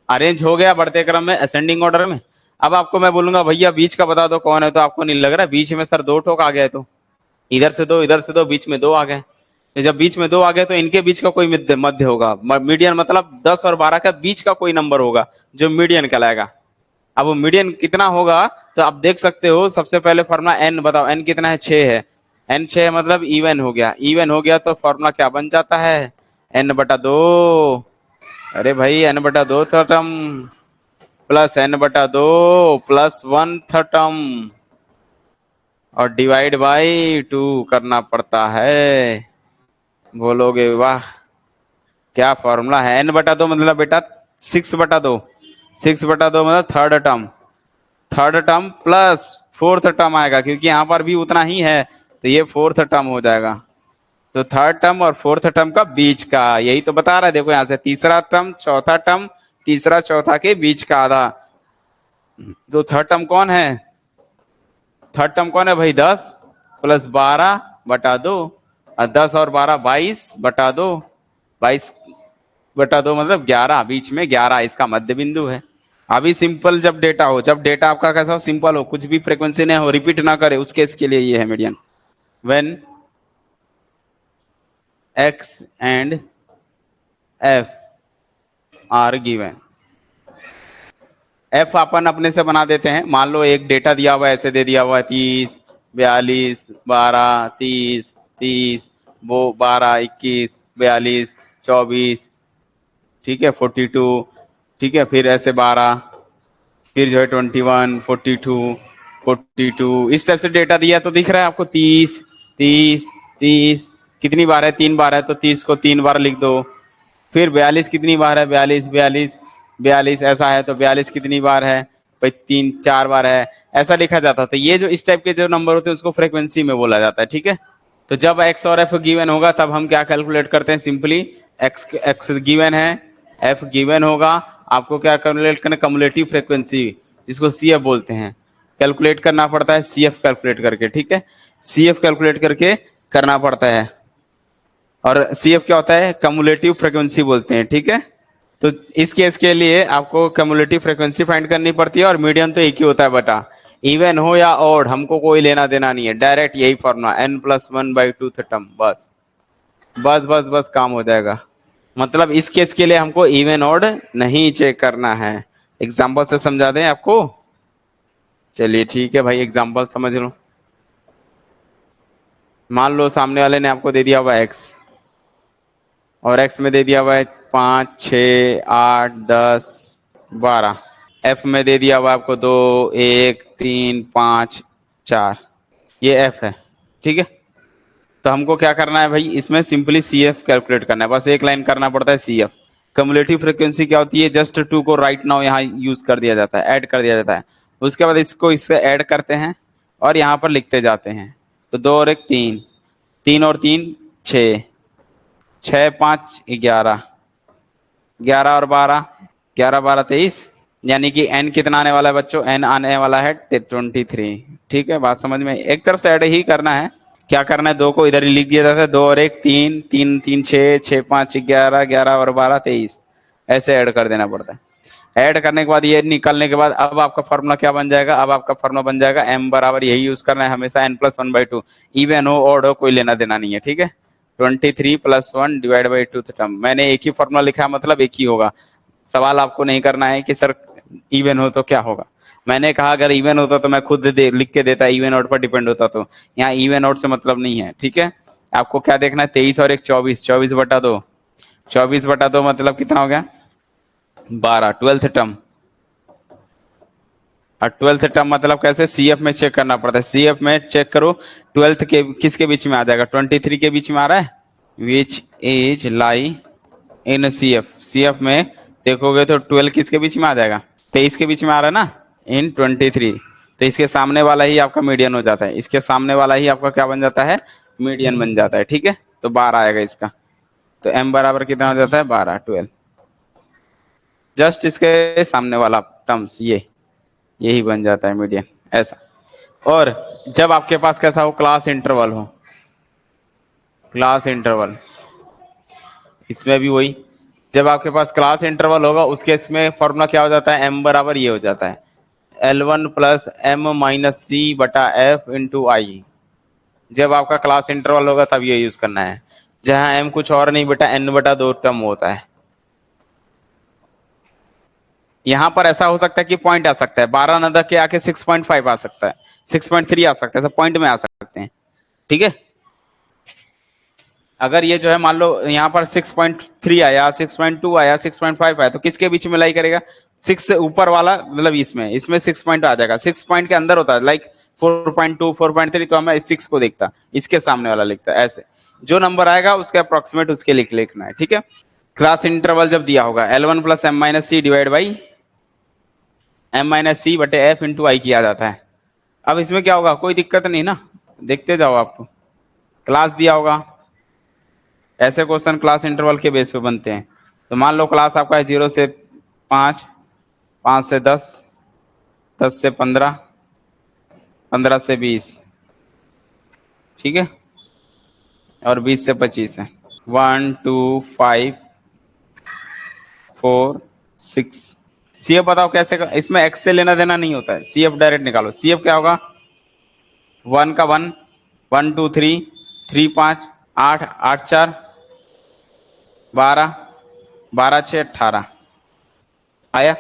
अरेंज हो गया बढ़ते क्रम में, असेंडिंग ऑर्डर में। अब आपको मैं बोलूंगा भैया बीच का बता दो कौन है, तो आपको नहीं लग रहा बीच में सर 2 ठोक आ गया, तो इधर से दो, इधर से दो, बीच में 2 आ गए। तो जब बीच में 2 आ गए तो इनके बीच का कोई मध्य मध्य होगा। मीडियन मतलब 10 और 12 का बीच का कोई नंबर होगा जो मीडियन कहलाएगा। अब वो मीडियन कितना होगा तो आप देख सकते हो। सबसे पहले फॉर्मूला एन बताओ, एन कितना है? 6 है। एन 6 मतलब इवन हो गया। इवन हो गया तो फॉर्मूला क्या बन जाता है? n/2। अरे भाई n/2 थर्टम प्लस n/2 प्लस 1 थर्टम और डिवाइड बाई 2 करना पड़ता है। बोलोगे वाह क्या फॉर्मूला है। n/2 मतलब बेटा 6/2। 6/2 मतलब third term, third term plus fourth term आएगा, क्योंकि यहाँ पर भी उतना ही है, तो ये फोर्थ टर्म हो जाएगा। तो थर्ड टर्म और फोर्थ टर्म का बीच का, यही तो बता रहा है। देखो यहाँ से तीसरा टर्म, चौथा टर्म, तीसरा चौथा के बीच का आधा। तो थर्ड टर्म कौन है? थर्ड टर्म कौन है भाई? 10 + 12/2, और 10 और 12 22/2। 22/2 मतलब 11, बीच में 11 इसका मध्य बिंदु है। अभी सिंपल जब डेटा हो, जब डेटा आपका कैसा हो? सिंपल हो, कुछ भी फ्रीक्वेंसी नहीं हो, रिपीट ना करे, उस केस के लिए ये है median. When x and f are given. f अपन अपने से बना देते हैं। मान लो एक डेटा दिया हुआ है, ऐसे दे दिया हुआ है 30, 42, 12, 30, 30, वो 12, 21, 42, 24, ठीक है, 42, ठीक है, फिर ऐसे 12, फिर जो है 21, 42, 42, इस टाइप से डेटा दिया। तो दिख रहा है आपको 30, 30, 30 कितनी बार है? 3 बार है, तो 30 को 3 बार लिख दो। फिर 42 कितनी बार है? 42, 42, 42 ऐसा है, तो 42 कितनी बार है भाई? 3 4 बार है, ऐसा लिखा जाता है। तो ये जो इस टाइप के जो नंबर होते हैं उसको फ्रीक्वेंसी में बोला जाता है, ठीक है। तो जब x और f गिवन होगा तब हम क्या कैलकुलेट करते हैं? सिंपली x गिवन है, f गिवन होगा, आपको क्या कैलकुलेट करना? कम्युलेटिव फ्रीक्वेंसी, जिसको CF बोलते हैं, कैलकुलेट करना पड़ता है। CF कैलकुलेट करके, ठीक है, CF कैलकुलेट करके करना पड़ता है। और CF क्या होता है? कम्युलेटिव फ्रीक्वेंसी बोलते हैं, ठीक है। तो इस केस के लिए आपको कम्युलेटिव फ्रीक्वेंसी फाइंड करनी पड़ती है, और मीडियन तो एक ही होता है बेटा, इवन हो या ऑड, हमको कोई लेना देना नहीं है। डायरेक्ट यही फॉर्मूला n+1/2 टर्म, बस बस बस बस काम हो जाएगा। मतलब इस केस के लिए हमको इवन ऑड नहीं चेक करना है। एग्जाम्पल से समझा दें आपको? चलिए ठीक है भाई, एग्जाम्पल समझ लो। मान लो सामने वाले ने आपको दे दिया हुआ x, और x में दे दिया हुआ है 5, 6, 8, 10, 12। f में दे दिया हुआ आपको 2, 1, 3, 5, 4, ये f है, ठीक है। तो हमको क्या करना है भाई, इसमें सिंपली सी एफ कैलकुलेट करना है, बस एक लाइन करना पड़ता है सी एफ। कम्युलेटिव फ्रिक्वेंसी क्या होती है, जस्ट टू को राइट नाउ यहाँ यूज कर दिया जाता है, ऐड कर दिया जाता है। उसके बाद इसको इससे ऐड करते हैं और यहाँ पर लिखते जाते हैं। तो 2 और 1 3, 3 और 3 6, 6 5 11, 11 और 12, 11 12 23, यानी कि n कितना आने वाला है बच्चों, n आने वाला है 23। ठीक है, बात समझ में, एक तरफ से ऐड ही करना है। क्या करना है, 2 को इधर ही लिख दिया जाता है, 2 और 1 3, 3 3 6, 6 5 11, 11 और 12 23, ऐसे ऐड कर देना पड़ता है। ऐड करने के बाद ये निकालने के बाद अब आपका फॉर्मूला क्या बन जाएगा, अब आपका फॉर्मूला बन जाएगा m बराबर, यही यूज करना है हमेशा, n+1/2, इवन हो ऑड हो कोई लेना देना नहीं है। ठीक है, 23 + 1 डिवाइड बाई 2 टर्म, मैंने एक ही फॉर्मूला लिखा है, मतलब एक ही होगा। सवाल आपको नहीं करना है कि सर इवन हो तो क्या होगा, मैंने कहा अगर इवन होता तो मैं खुद लिख के देता, इवन आउट पर डिपेंड होता तो, यहाँ इवन आउट से मतलब नहीं है। ठीक है, आपको क्या देखना है, 23 और 1 24, 24/2, 24/2 मतलब कितना हो गया 12, 12th टर्म। और 12th टर्म मतलब कैसे, सीएफ में चेक करना पड़ता है, सीएफ में चेक करो 12th के किसके बीच में आ जाएगा, 23 के बीच में आ रहा है, which is lie in CF, CF में देखोगे तो 12 किसके बीच में आ जाएगा, 23 के बीच में आ रहा है ना, इन 23, तो इसके सामने वाला ही आपका मीडियन हो जाता है, इसके सामने वाला ही आपका क्या बन जाता है, मीडियन बन जाता है। ठीक है, तो 12 आएगा इसका, तो m बराबर कितना हो जाता है 12, 12, जस्ट इसके सामने वाला टर्म्स यही बन जाता है मीडियन, ऐसा। और जब आपके पास कैसा हो, क्लास इंटरवल हो, क्लास इंटरवल, इसमें भी वही, जब आपके पास क्लास इंटरवल होगा उसके इसमें फॉर्मूला क्या हो जाता है, m बराबर ये हो जाता है L1 + m - c बटा f इंटू आई। जब आपका क्लास इंटरवल होगा तब ये यूज करना है, जहां m कुछ और नहीं बेटा n/2 टर्म होता है। यहां पर ऐसा हो सकता है कि पॉइंट आ सकता है, 12 नदा के आके 6.5 आ सकता है, 6.3 आ सकता है, सब पॉइंट में आ सकते हैं। ठीक है, अगर ये जो है मान लो यहाँ पर 6.3 आया, 6.2 आया, 6.5 आया, तो किसके बीच में लाई करेगा, 6 से ऊपर वाला, मतलब इसमें 6 पॉइंट आ जाएगा, 6 पॉइंट के अंदर होता है, लाइक 4.2 4.3, तो हमें 6 को देखता, इसके सामने वाला लिखता, ऐसे जो नंबर आएगा उसके अप्रोक्सीमेट उसके लिखना है। ठीक है, क्लास इंटरवल जब दिया होगा L1 + m - c divide by m - c बटे f इंटू आई किया जाता है। अब इसमें क्या होगा, कोई दिक्कत नहीं ना, देखते जाओ, आपको क्लास दिया होगा, ऐसे क्वेश्चन क्लास इंटरवल के बेस पे बनते हैं। तो मान लो क्लास आपका है 0 से 5, 5 से 10, 10 से 15, 15 से 20, ठीक है, और 20 से 25 है, 1 2 5 4 6। सीएफ बताओ कैसे इसमें एक्स से लेना देना नहीं होता है, सीएफ डायरेक्ट निकालो। सीएफ क्या होगा, 1 का 1, 1 2 3, 3 5 8, 8 4 12, 12 6 18 आया।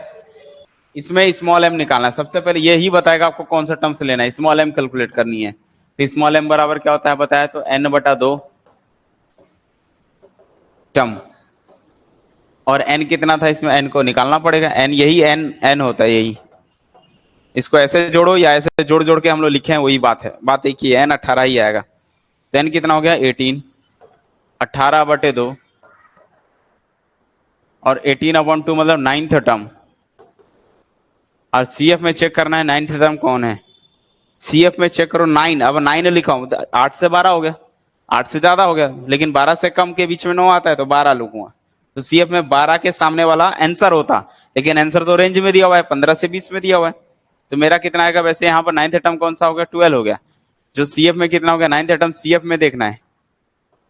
इसमें स्मॉल एम निकालना है, सबसे पहले यही बताएगा आपको कौन सा टर्म से लेना है, स्मॉल एम कैलकुलेट करनी है। तो स्मॉल एम बराबर क्या होता है बताया, तो n/2 टर्म, और n कितना था इसमें, n को निकालना पड़ेगा, n यही n होता है, यही इसको ऐसे जोड़ो या ऐसे जोड़ जोड़ के हम लोग लिखे हैं, वही बात है, बात एक ही है, n 18 ही आएगा। तो n कितना हो गया 18, 18/2, और 18/2 मतलब 9th टर्म। और सीएफ में चेक करना है 9th टर्म कौन है, सीएफ में चेक करो 9, अब 9 लिखा हूं, 8 से 12 हो गया, 8 से ज्यादा हो गया, लेकिन 12 से कम के बीच में 9 आता है तो 12 लिखूंगा। तो सीएफ में 12 के सामने वाला आंसर होता, लेकिन आंसर तो रेंज में दिया हुआ है, 15 से 20 में दिया हुआ है, तो मेरा कितना आएगा, वैसे यहाँ पर 9th टर्म कौन सा हो गया, 12 हो गया। जो सीएफ में कितना हो गया 9th टर्म, सीएफ में देखना है,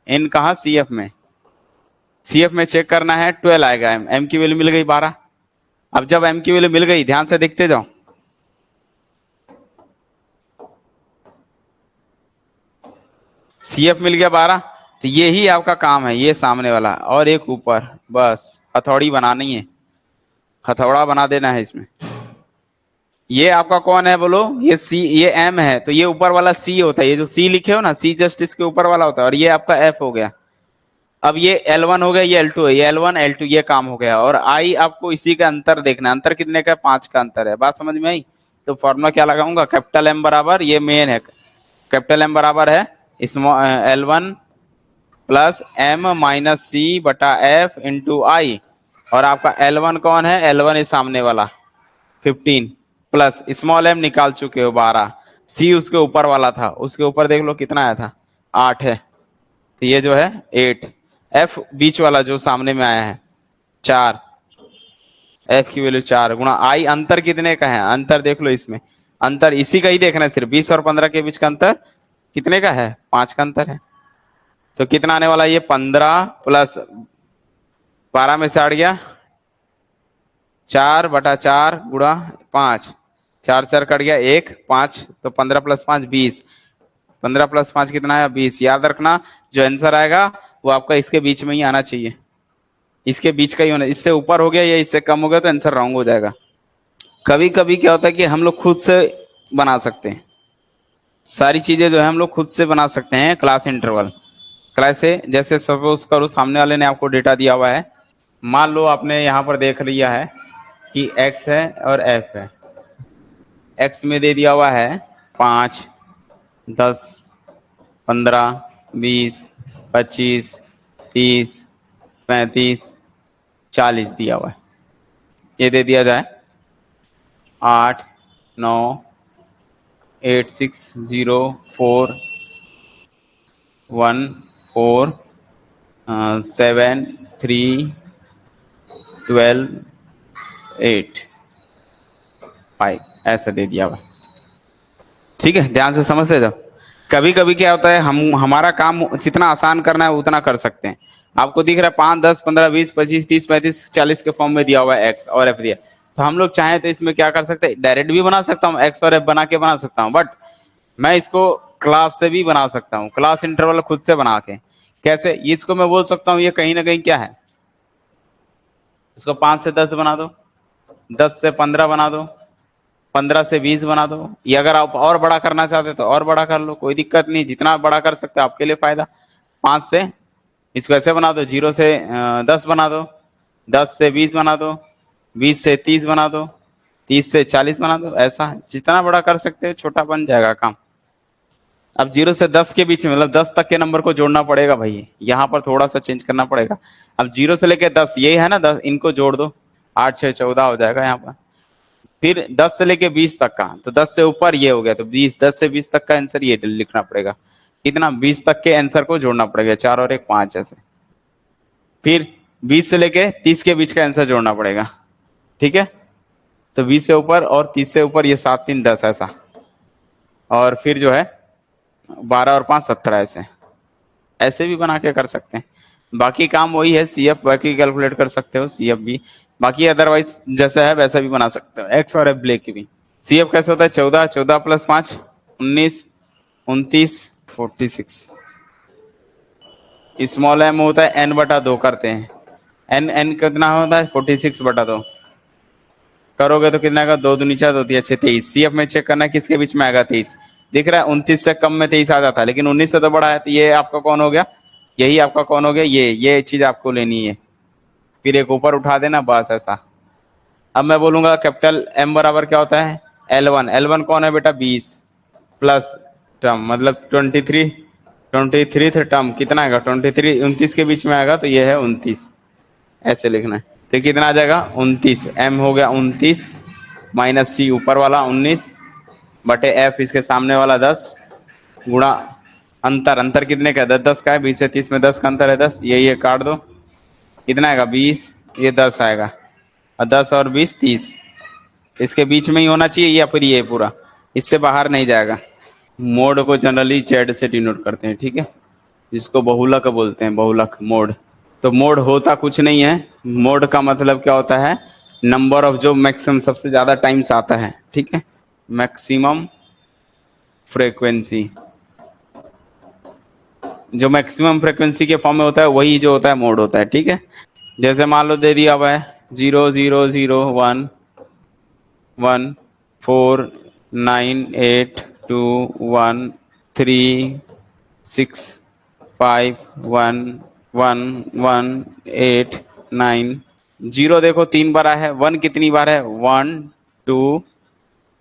इन कहा सीएफ में, सीएफ में चेक करना है 12 आएगा, एम की वैल्यू मिल गई 12। अब जब एम की वैल्यू मिल गई, ध्यान से देखते जाओ, सीएफ मिल गया 12, तो ये ही आपका काम है, ये सामने वाला और एक ऊपर, बस हथौड़ी बनानी है, हथौड़ा बना देना है इसमें। ये आपका कौन है बोलो, ये सी, ये एम है, तो ये ऊपर वाला सी होता है, ये जो सी लिखे हो ना, सी जस्ट इसके ऊपर वाला होता है, और ये आपका एफ हो गया। अब ये L1 हो गया, ये L2 है, ये L1 L2 ये काम हो गया, और I आपको इसी का अंतर देखना है, अंतर कितने का, 5 का अंतर है, बात समझ में आई। तो फॉर्मूला क्या लगाऊंगा, कैपिटल M बराबर, ये मेन है, कैपिटल M बराबर है L1 plus M minus C बटा F इंटू आई, और आपका L1 कौन है? L1 इस सामने वाला 15 प्लस स्मॉल m निकाल चुके हो 12, C उसके ऊपर वाला था, उसके ऊपर देख लो कितना आया था, 8 है, तो ये जो है 8, F बीच वाला जो सामने में आया है 4, F की वैल्यू 4 गुणा I, अंतर कितने का है? अंतर देख लो, इसमें अंतर इसी का ही देखना है, सिर्फ 20 और 15 के बीच का अंतर कितने का है? 5 का अंतर है। तो कितना आने वाला है? ये 15 प्लस 12 में से हट गया 4 बटा 4 गुणा 5, 4 4 कट गया 1, 5, तो 15 प्लस 5 20, 15 प्लस 5 कितना आया? 20। याद रखना जो आंसर आएगा वो आपका इसके बीच में ही आना चाहिए, इसके बीच का ही होना, इससे ऊपर हो गया या इससे कम हो गया तो आंसर रॉन्ग हो जाएगा। कभी कभी क्या होता है कि हम लोग खुद से बना सकते हैं सारी चीजें, जो है हम लोग खुद से बना सकते हैं क्लास इंटरवल। कैसे? जैसे सपोज करो सामने वाले ने आपको डेटा दिया हुआ है, मान लो आपने यहाँ पर देख लिया है कि x है और f है। x में दे दिया हुआ है 5, 10, 15, 20, 25, 30, 35, 40 दिया हुआ है। ये दे दिया जाए 8, 9, 8, 6, 0, 4, 1, 4, 7, 3, 12, 8, 5 ऐसा दे दिया हुआ। ठीक है, ध्यान से समझते जाओ। कभी कभी क्या होता है, हम हमारा काम जितना आसान करना है उतना कर सकते हैं। आपको दिख रहा है 5, 10, 15, 20, 25, 30, 35, 40 के फॉर्म में दिया हुआ है एक्स और एफ दिया, तो हम लोग चाहें तो इसमें क्या कर सकते हैं? डायरेक्ट भी बना सकता हूँ, एक्स और एफ बना के बना सकता हूँ, बट मैं इसको क्लास से भी बना सकता हूँ, क्लास इंटरवल खुद से बना के। कैसे? इसको मैं बोल सकता हूँ ये कहीं ना कहीं क्या है, इसको 5 से 10 बना दो, 10 से 15 बना दो, 15 से 20 बना दो, ये अगर आप और बड़ा करना चाहते तो और बड़ा कर लो, कोई दिक्कत नहीं, जितना बड़ा कर सकते हो आपके लिए फायदा। 5 से इसको ऐसे बना दो, 0 से 10 बना दो, 10 से 20 बना दो, 20 से 30 बना दो, 30 से 40 बना दो, ऐसा जितना बड़ा कर सकते हो छोटा बन जाएगा काम। अब 0 से 10 के बीच में मतलब 10 तक के नंबर को जोड़ना पड़ेगा भाई, यहाँ पर थोड़ा सा चेंज करना पड़ेगा। अब 0 से लेके 10 ये है ना 10, इनको जोड़ दो, 8 6 14 हो जाएगा यहाँ पर। फिर 10 से लेके 20 तक का, तो 10 से ऊपर ये हो गया, तो 20, 10 से 20 तक का आंसर ये लिखना पड़ेगा। कितना? 20 तक के आंसर को जोड़ना पड़ेगा, 4 और 1 5 ऐसे। फिर 20 से लेके 30 के बीच का आंसर जोड़ना पड़ेगा, ठीक है, तो 20 से ऊपर और 30 से ऊपर ये 7 3 10 ऐसा, और फिर जो है 12 और 5 17 ऐसे, ऐसे भी बना के कर सकते हैं। बाकी काम वही है, सी एफ बाकी कैलकुलेट कर सकते हो, सी एफ भी बाकी, अदरवाइज जैसा है वैसा भी बना सकते हो, एक्स और एफ ब्लैक की भी। सी एफ कैसे होता है? 14, 14 प्लस 5 19, 29, 46। स्मॉल एम होता है एन बटा 2 करते हैं, एन एन कितना होता है? 46 बटा 2 करोगे तो कितना आएगा? 2 दूनी 4, 2 3 6 23। सी एफ में चेक करना है किसके बीच में आएगा? 23। दिख रहा है 29 से कम में 23 आ जाता है, लेकिन 19 से तो बड़ा है, तो ये आपका कौन हो गया? यही आपका कौन हो गया? ये चीज आपको लेनी है, फिर एक ऊपर उठा देना, बस ऐसा। अब मैं बोलूंगा कैपिटल एम बराबर क्या होता है? L1। L1 कौन है बेटा? 20 प्लस टर्म मतलब 23, 23 थे टर्म, कितना आएगा? 23 29 के बीच में आएगा, तो ये है 29, ऐसे लिखना है। तो कितना आ जाएगा? 29, एम हो गया 29 माइनस सी ऊपर वाला 19 बटे एफ इसके सामने वाला 10 गुणा अंतर, अंतर कितने का? 10 10 का है, 20 से 30 में 10 का अंतर है 10, ये काट दो, कितना आएगा? 20, ये 10 आएगा, और 10 और 20 30, इसके बीच में ही होना चाहिए, या फिर ये पूरा इससे बाहर नहीं जाएगा। मोड को जनरली जेड से डिनोट करते हैं, ठीक है, जिसको बहुलक बोलते हैं, बहुलक मोड। तो मोड होता कुछ नहीं है, मोड का मतलब क्या होता है? नंबर ऑफ जो मैक्सिमम सबसे ज्यादा टाइम्स आता है, ठीक है, मैक्सिमम फ्रीक्वेंसी, जो मैक्सिमम फ्रीक्वेंसी के फॉर्म में होता है वही जो होता है मोड होता है, ठीक है। जैसे मान लो दे दिया हुआ है 0 0 0 1 1 4 9 8 2 1 3 6 5 1 1 1 8 9। 0 देखो 3 बार है, 1 कितनी बार है? 1 2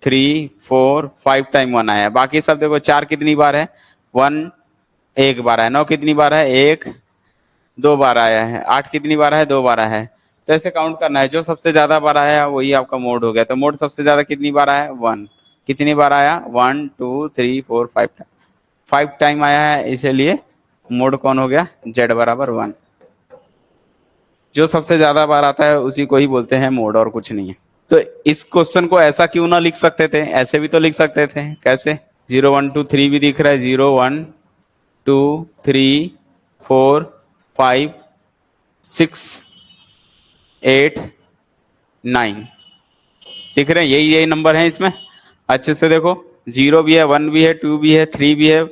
3 4 5 टाइम 1 आया है। बाकी सब देखो 4 कितनी बार है? 1 एक बार है। 9 कितनी बार है? एक, दो बार आया है। 8 कितनी बार है? दो बार आया है। तो ऐसे काउंट करना है, जो सबसे ज्यादा बार आया वही आपका मोड हो गया। तो मोड सबसे ज्यादा कितनी बार आया? 1। कितनी बार आया? 1 2 3 4 5 टाइम। 5 टाइम आया है, इसीलिए मोड कौन हो गया? z बराबर 1। जो सबसे ज्यादा बार आता है उसी को ही बोलते हैं मोड, और कुछ नहीं है। तो इस क्वेश्चन को ऐसा क्यों ना लिख सकते थे? ऐसे भी तो लिख सकते थे। कैसे? 0 1 2 3 भी दिख रहा है। 0 1 2 3 4 5 6 8 9 दिख रहे हैं? यही यही नंबर है इसमें। अच्छे से देखो, 0 भी है, 1 भी है, 2 भी है, 3 भी है,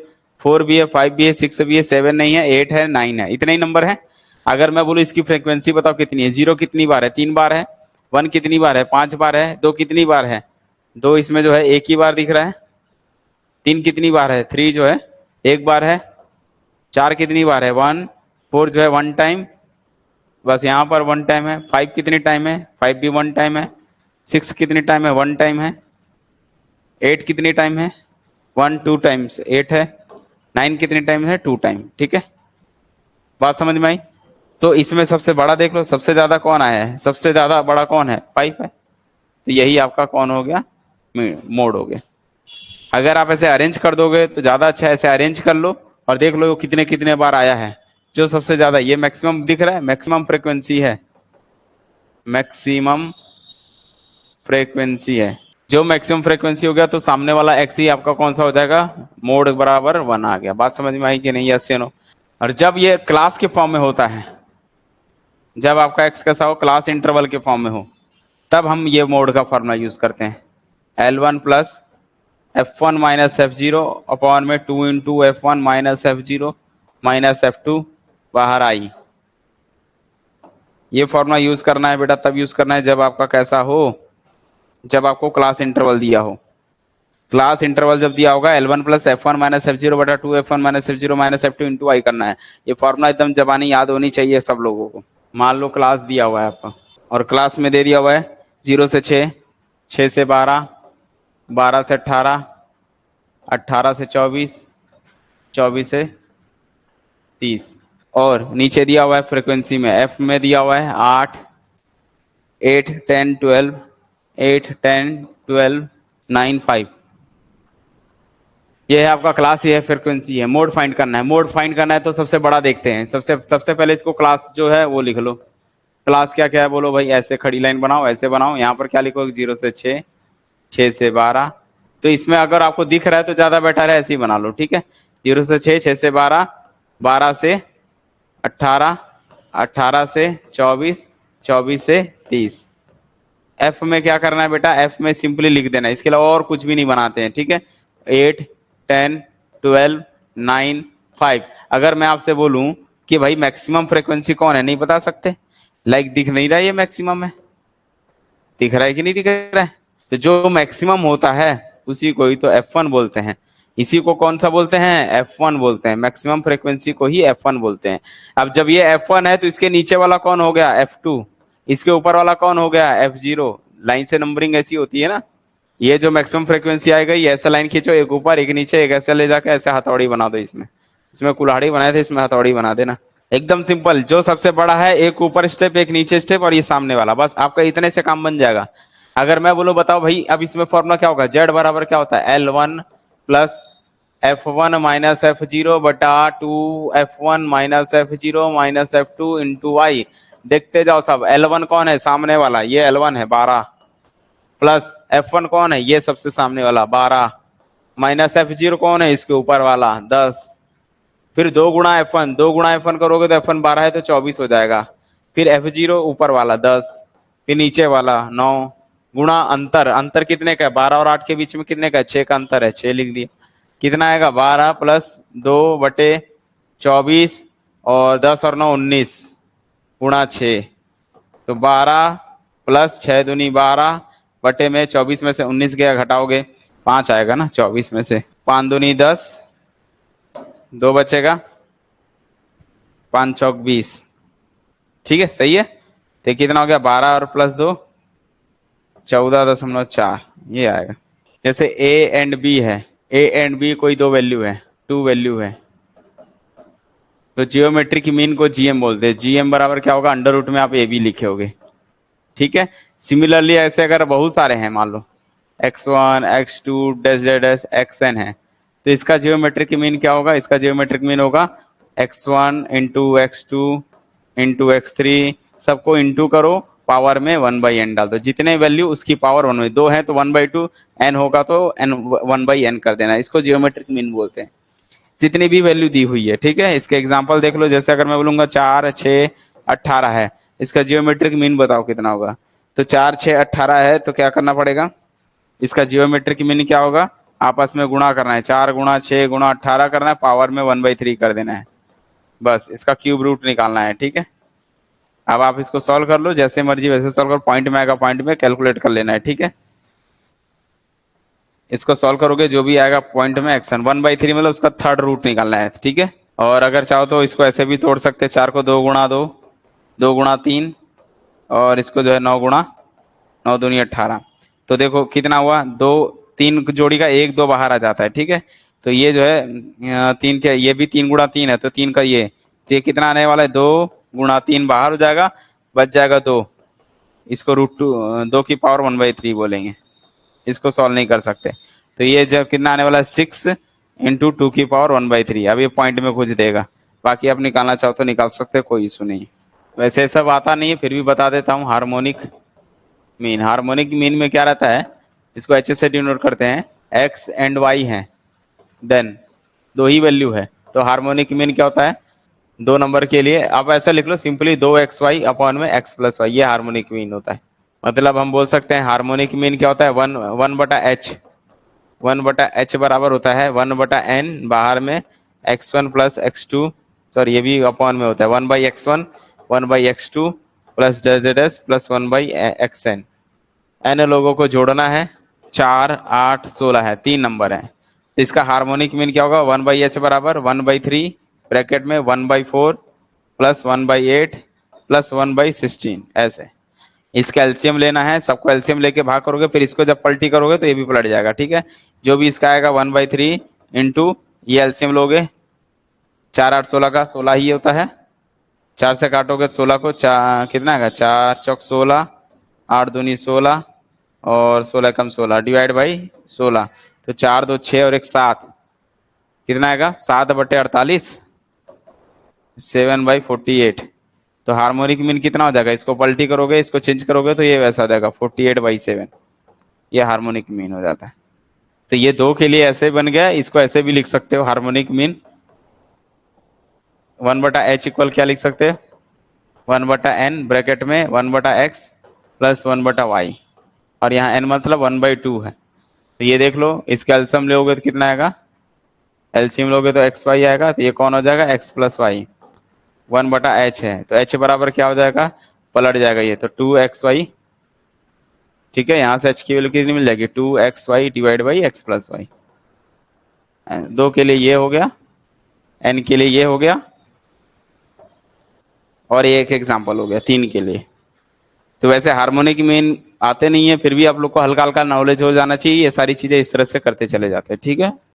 4 भी है, 5 भी है, 6 भी है, 7 नहीं है, 8 है, 9 है। इतने ही नंबर है। अगर मैं बोलूं इसकी फ्रीक्वेंसी बताओ कितनी है? 0 कितनी बार है? 3 बार है। 1 कितनी बार है? 5 बार है। 2 कितनी बार है? 2 इसमें जो है एक ही बार दिख रहा है। 3 कितनी बार है? 3 जो है एक बार है। 4 कितनी बार है? 1। 4 जो है 1 टाइम, बस यहाँ पर 1 टाइम है। 5 कितनी टाइम है? 5 भी 1 टाइम है। 6 कितनी टाइम है? 1 टाइम है। 8 कितनी टाइम है? 1 2 टाइम्स 8 है। 9 कितनी टाइम है? 2 टाइम। ठीक है, बात समझ में आई? तो इसमें सबसे बड़ा देख लो, सबसे ज्यादा कौन आया है? सबसे ज्यादा बड़ा कौन है? 5 है। तो यही आपका कौन हो गया? मोड हो गया। अगर आप ऐसे अरेंज कर दोगे तो ज्यादा अच्छा है। ऐसे अरेंज कर लो और देख लो कितने कितने बार आया है। जो सबसे ज्यादा, ये मैक्सिमम दिख रहा है, मैक्सिमम फ्रीक्वेंसी है। मैक्सिमम फ्रीक्वेंसी है। जो मैक्सिमम फ्रीक्वेंसी हो गया तो सामने वाला एक्स ही आपका कौन सा हो जाएगा? मोड बराबर 1 आ गया। बात समझ में आई कि नहीं? यस या नो? और जब ये क्लास के फॉर्म में होता है, जब आपका एक्स कैसा हो? क्लास इंटरवल के फॉर्म में हो, तब हम ये मोड का फॉर्मूला यूज करते हैं। L1 plus F1 minus F0 upon में 2 into F1 minus F0 minus F2 बाहर आई। ये फॉर्मूला यूज करना है बेटा, तब यूज करना है जब आपका कैसा हो? जब आपको क्लास इंटरवल दिया हो। क्लास इंटरवल जब दिया होगा, L1 plus F1 minus F0 बटा 2 F1 minus F0 minus F2 into आई करना है। ये फॉर्मूला एकदम जबानी याद होनी चाहिए सब लोगों को। मान लो क्लास दिया हुआ है आपका, और क्लास में दे दिया हुआ है 0 से 6, 6 से 12, 12 से 18, 18 से 24, 24 से 30। और नीचे दिया हुआ है फ्रीक्वेंसी में, एफ में दिया हुआ है 8, 8 10 12, 8 10 12 9 5। ये है आपका क्लास, ये है फ्रीक्वेंसी है। मोड फाइंड करना है। मोड फाइंड करना है तो सबसे बड़ा देखते हैं। सबसे सबसे पहले इसको क्लास जो है वो लिख लो। क्लास क्या क्या है बोलो भाई? ऐसे खड़ी लाइन बनाओ, ऐसे बनाओ। यहाँ पर क्या लिखो? 0 से 6, 6 से 12। तो इसमें अगर आपको दिख रहा है तो ज्यादा बेटर है, ऐसे ही बना लो। ठीक है, 0 से 6, 6 से 12, 12 से 18, 18 से 24, 24 से 30। एफ में क्या करना है बेटा? एफ में सिंपली लिख देना है, इसके अलावा और कुछ भी नहीं बनाते हैं। ठीक है, 8 10 12 9 5। अगर मैं आपसे बोलूं कि भाई मैक्सिमम फ्रीक्वेंसी कौन है, नहीं बता सकते? लाइक दिख नहीं रहा है? ये मैक्सिमम है, दिख रहा है कि नहीं दिख रहा है? तो जो मैक्सिमम होता है उसी को ही तो F1 बोलते हैं। इसी को कौन सा बोलते हैं? F1 बोलते हैं। मैक्सिमम फ्रीक्वेंसी को ही F1 बोलते हैं। अब जब ये F1 है तो इसके नीचे वाला कौन हो गया? F2। इसके ऊपर वाला कौन हो गया? F0। लाइन से नंबरिंग ऐसी होती है ना। ये जो मैक्सिमम फ्रीक्वेंसी आएगा, ये ऐसा लाइन खींचो, एक ऊपर एक नीचे, एक ऐसे ले जाके ऐसे हथौड़ी बना दो। इसमें इसमें कुल्हाड़ी बनाए थे, इसमें हथौड़ी बना देना। एकदम सिंपल। जो सबसे बड़ा है, एक ऊपर स्टेप एक नीचे स्टेप और ये सामने वाला, बस आपका इतने से काम बन जाएगा। अगर मैं बोलूं बताओ भाई अब इसमें फॉर्मूला क्या होगा? जेड बराबर क्या होता है? L1 plus F1 minus F0 बटा 2 F1 minus F0 minus F2 into आई। देखते जाओ सब। L1 कौन है? सामने वाला, ये L1 है 12, प्लस F1 कौन है? ये सबसे सामने वाला 12, माइनस F0 कौन है? इसके ऊपर वाला 10। फिर 2 गुणा F1, 2 गुणा F1 करोगे तो F1 12 है तो 24 हो जाएगा। फिर F0 ऊपर वाला 10, फिर नीचे वाला 9, गुणा अंतर। अंतर कितने का है? 12 और 8 के बीच में कितने का है? 6 का अंतर है, 6 लिख दिया। कितना आएगा? 12 प्लस 2 बटे 24 और 10 और 9 19 गुणा 6। तो 12 प्लस 6 दूनी 12 बटे में 24 में से 19 गया, घटाओगे 5 आएगा ना 24 में से। 5 दूनी 10, 2 बचेगा, 5 चौक 20। ठीक है, सही है। तो कितना हो गया? 12 और प्लस 2 14.4, ये आएगा। जैसे ए एंड बी है, ए एंड बी कोई दो वैल्यू है, टू वैल्यू है, तो जियोमेट्रिक मीन को जीएम बोलते हैं। जीएम बराबर क्या होगा, अंडर रूट में आप ए बी लिखे होगे, ठीक है। सिमिलरली ऐसे अगर बहुत सारे हैं, मान लो x1 x2 dash dash dash xn है, तो इसका जियोमेट्रिक मीन क्या होगा, इसका जियोमेट्रिक मीन होगा x1 into x2 into x3, सबको इंटू करो, पावर में 1/n डाल दो, जितने वैल्यू उसकी पावर 1/2, दो है तो 1/2, n होगा तो n 1/n कर देना, इसको जियोमेट्रिक मीन बोलते हैं, जितनी भी वैल्यू दी हुई है, ठीक है। इसके एग्जांपल देख लो, जैसे अगर मैं बोलूंगा 4 6 18 है, इसका जियोमेट्रिक मीन बताओ कितना होगा। तो 4 6 18 है तो क्या करना पड़ेगा, इसका जियोमेट्रिक मीन क्या होगा, आपस में गुणा करना है, 4 गुणा 6 गुणा 18 करना है, पावर में 1/3 कर देना है, बस इसका क्यूब रूट निकालना है, ठीक है। अब आप इसको सॉल्व कर लो, जैसे मर्जी वैसे सॉल्व करो, पॉइंट में आएगा पॉइंट में कैलकुलेट कर लेना है, ठीक है। इसको सॉल्व करोगे जो भी आएगा पॉइंट में एक्शन 1/3 मतलब उसका थर्ड रूट निकालना है, ठीक है। और अगर चाहो तो इसको ऐसे भी तोड़ सकते हैं, 4 को 2 गुणा 2, 2 गुणा 3, और इसको जो है 9 गुणा 9 दूनी 18, तो देखो कितना हुआ, दो, तीन जोड़ी का 1 2 बाहर आ जाता है, ठीक है। तो ये जो है तीन क्या, ये भी 3 गुणा 3 है, तो 3 का ये, तो ये कितना आने वाला है, 2 गुणा 3 बाहर हो जाएगा, बच जाएगा 2, इसको √2 2 की पावर 1/3 बोलेंगे, इसको सॉल्व नहीं कर सकते। तो ये जब कितना आने वाला है, 6 इंटू 2 की पावर 1/3, अब ये पॉइंट में कुछ देगा, बाकी आप निकालना चाहो तो निकाल सकते हो, कोई इशू नहीं। वैसे सब आता नहीं है, फिर भी बता देता हूँ। हार्मोनिक मीन, हार्मोनिक मीन में क्या रहता है, इसको एच से डिनोट करते हैं, एक्स एंड वाई है, देन दो ही वैल्यू है, तो हार्मोनिक मीन क्या होता है, दो नंबर के लिए आप ऐसा लिख लो सिंपली, 2xy अपॉन में x+y, ये हार्मोनिक मीन होता है। मतलब हम बोल सकते हैं हार्मोनिक मीन क्या होता है, 1/h, 1/h बराबर होता है 1/n, बाहर में x1 प्लस x2, सॉरी ये भी अपॉन में होता है 1/x1 1/x2 plus dash plus 1/xn, n लोगों को जोड़ना है, 4 8 16 है, 3 नंबर है, तो इसका हार्मोनिक मीन क्या होगा, 1/h बराबर 1/3 ब्रैकेट में 1/4 प्लस 1/8 प्लस 1/16, ऐसे। इसका एलसीएम लेना है, सबको एलसीएम लेके भाग करोगे, फिर इसको जब पलटी करोगे तो ये भी पलट जाएगा, ठीक है। जो भी इसका आएगा 1/3 इंटू, ये एलसीएम लोगे, 4 8 16 का 16 ही होता है, 4 से काटोगे तो 16 को, कितना आएगा, 4 चौक 16, 8 दूनी 16, और 16 कम 16 डिवाइड बाई 16, तो 4 2 6 और 1 7, कितना आएगा 7/48, 7/48। तो हार्मोनिक मीन कितना हो जाएगा, इसको पलटी करोगे इसको चेंज करोगे तो ये वैसा हो जाएगा 48/7, ये हार्मोनिक मीन हो जाता है। तो ये दो के लिए ऐसे बन गया, इसको ऐसे भी लिख सकते हो, हार्मोनिक मीन 1/h इक्वल क्या लिख सकते हो, 1/n ब्रैकेट में 1/x प्लस 1/y, और यहाँ n मतलब 1/2 है। तो ये देख लो, इसका एलसीएम लोगे तो कितना आएगा, एलसीएम लोगे तो xy आएगा, तो ये कौन हो जाएगा, x+y, 1/h है, तो h बराबर क्या हो जाएगा, पलट जाएगा ये, तो 2xy, ठीक है। यहाँ से h की वैल्यू कितनी मिल जाएगी, 2xy डिवाइड बाई x+y, दो के लिए ये हो गया, n के लिए ये हो गया, और ये एक एग्जाम्पल हो गया 3 के लिए। तो वैसे हार्मोनिक मीन आते नहीं है, फिर भी आप लोग को हल्का हल्का नॉलेज हो जाना चाहिए, ये सारी चीजें इस तरह से करते चले जाते हैं, ठीक है।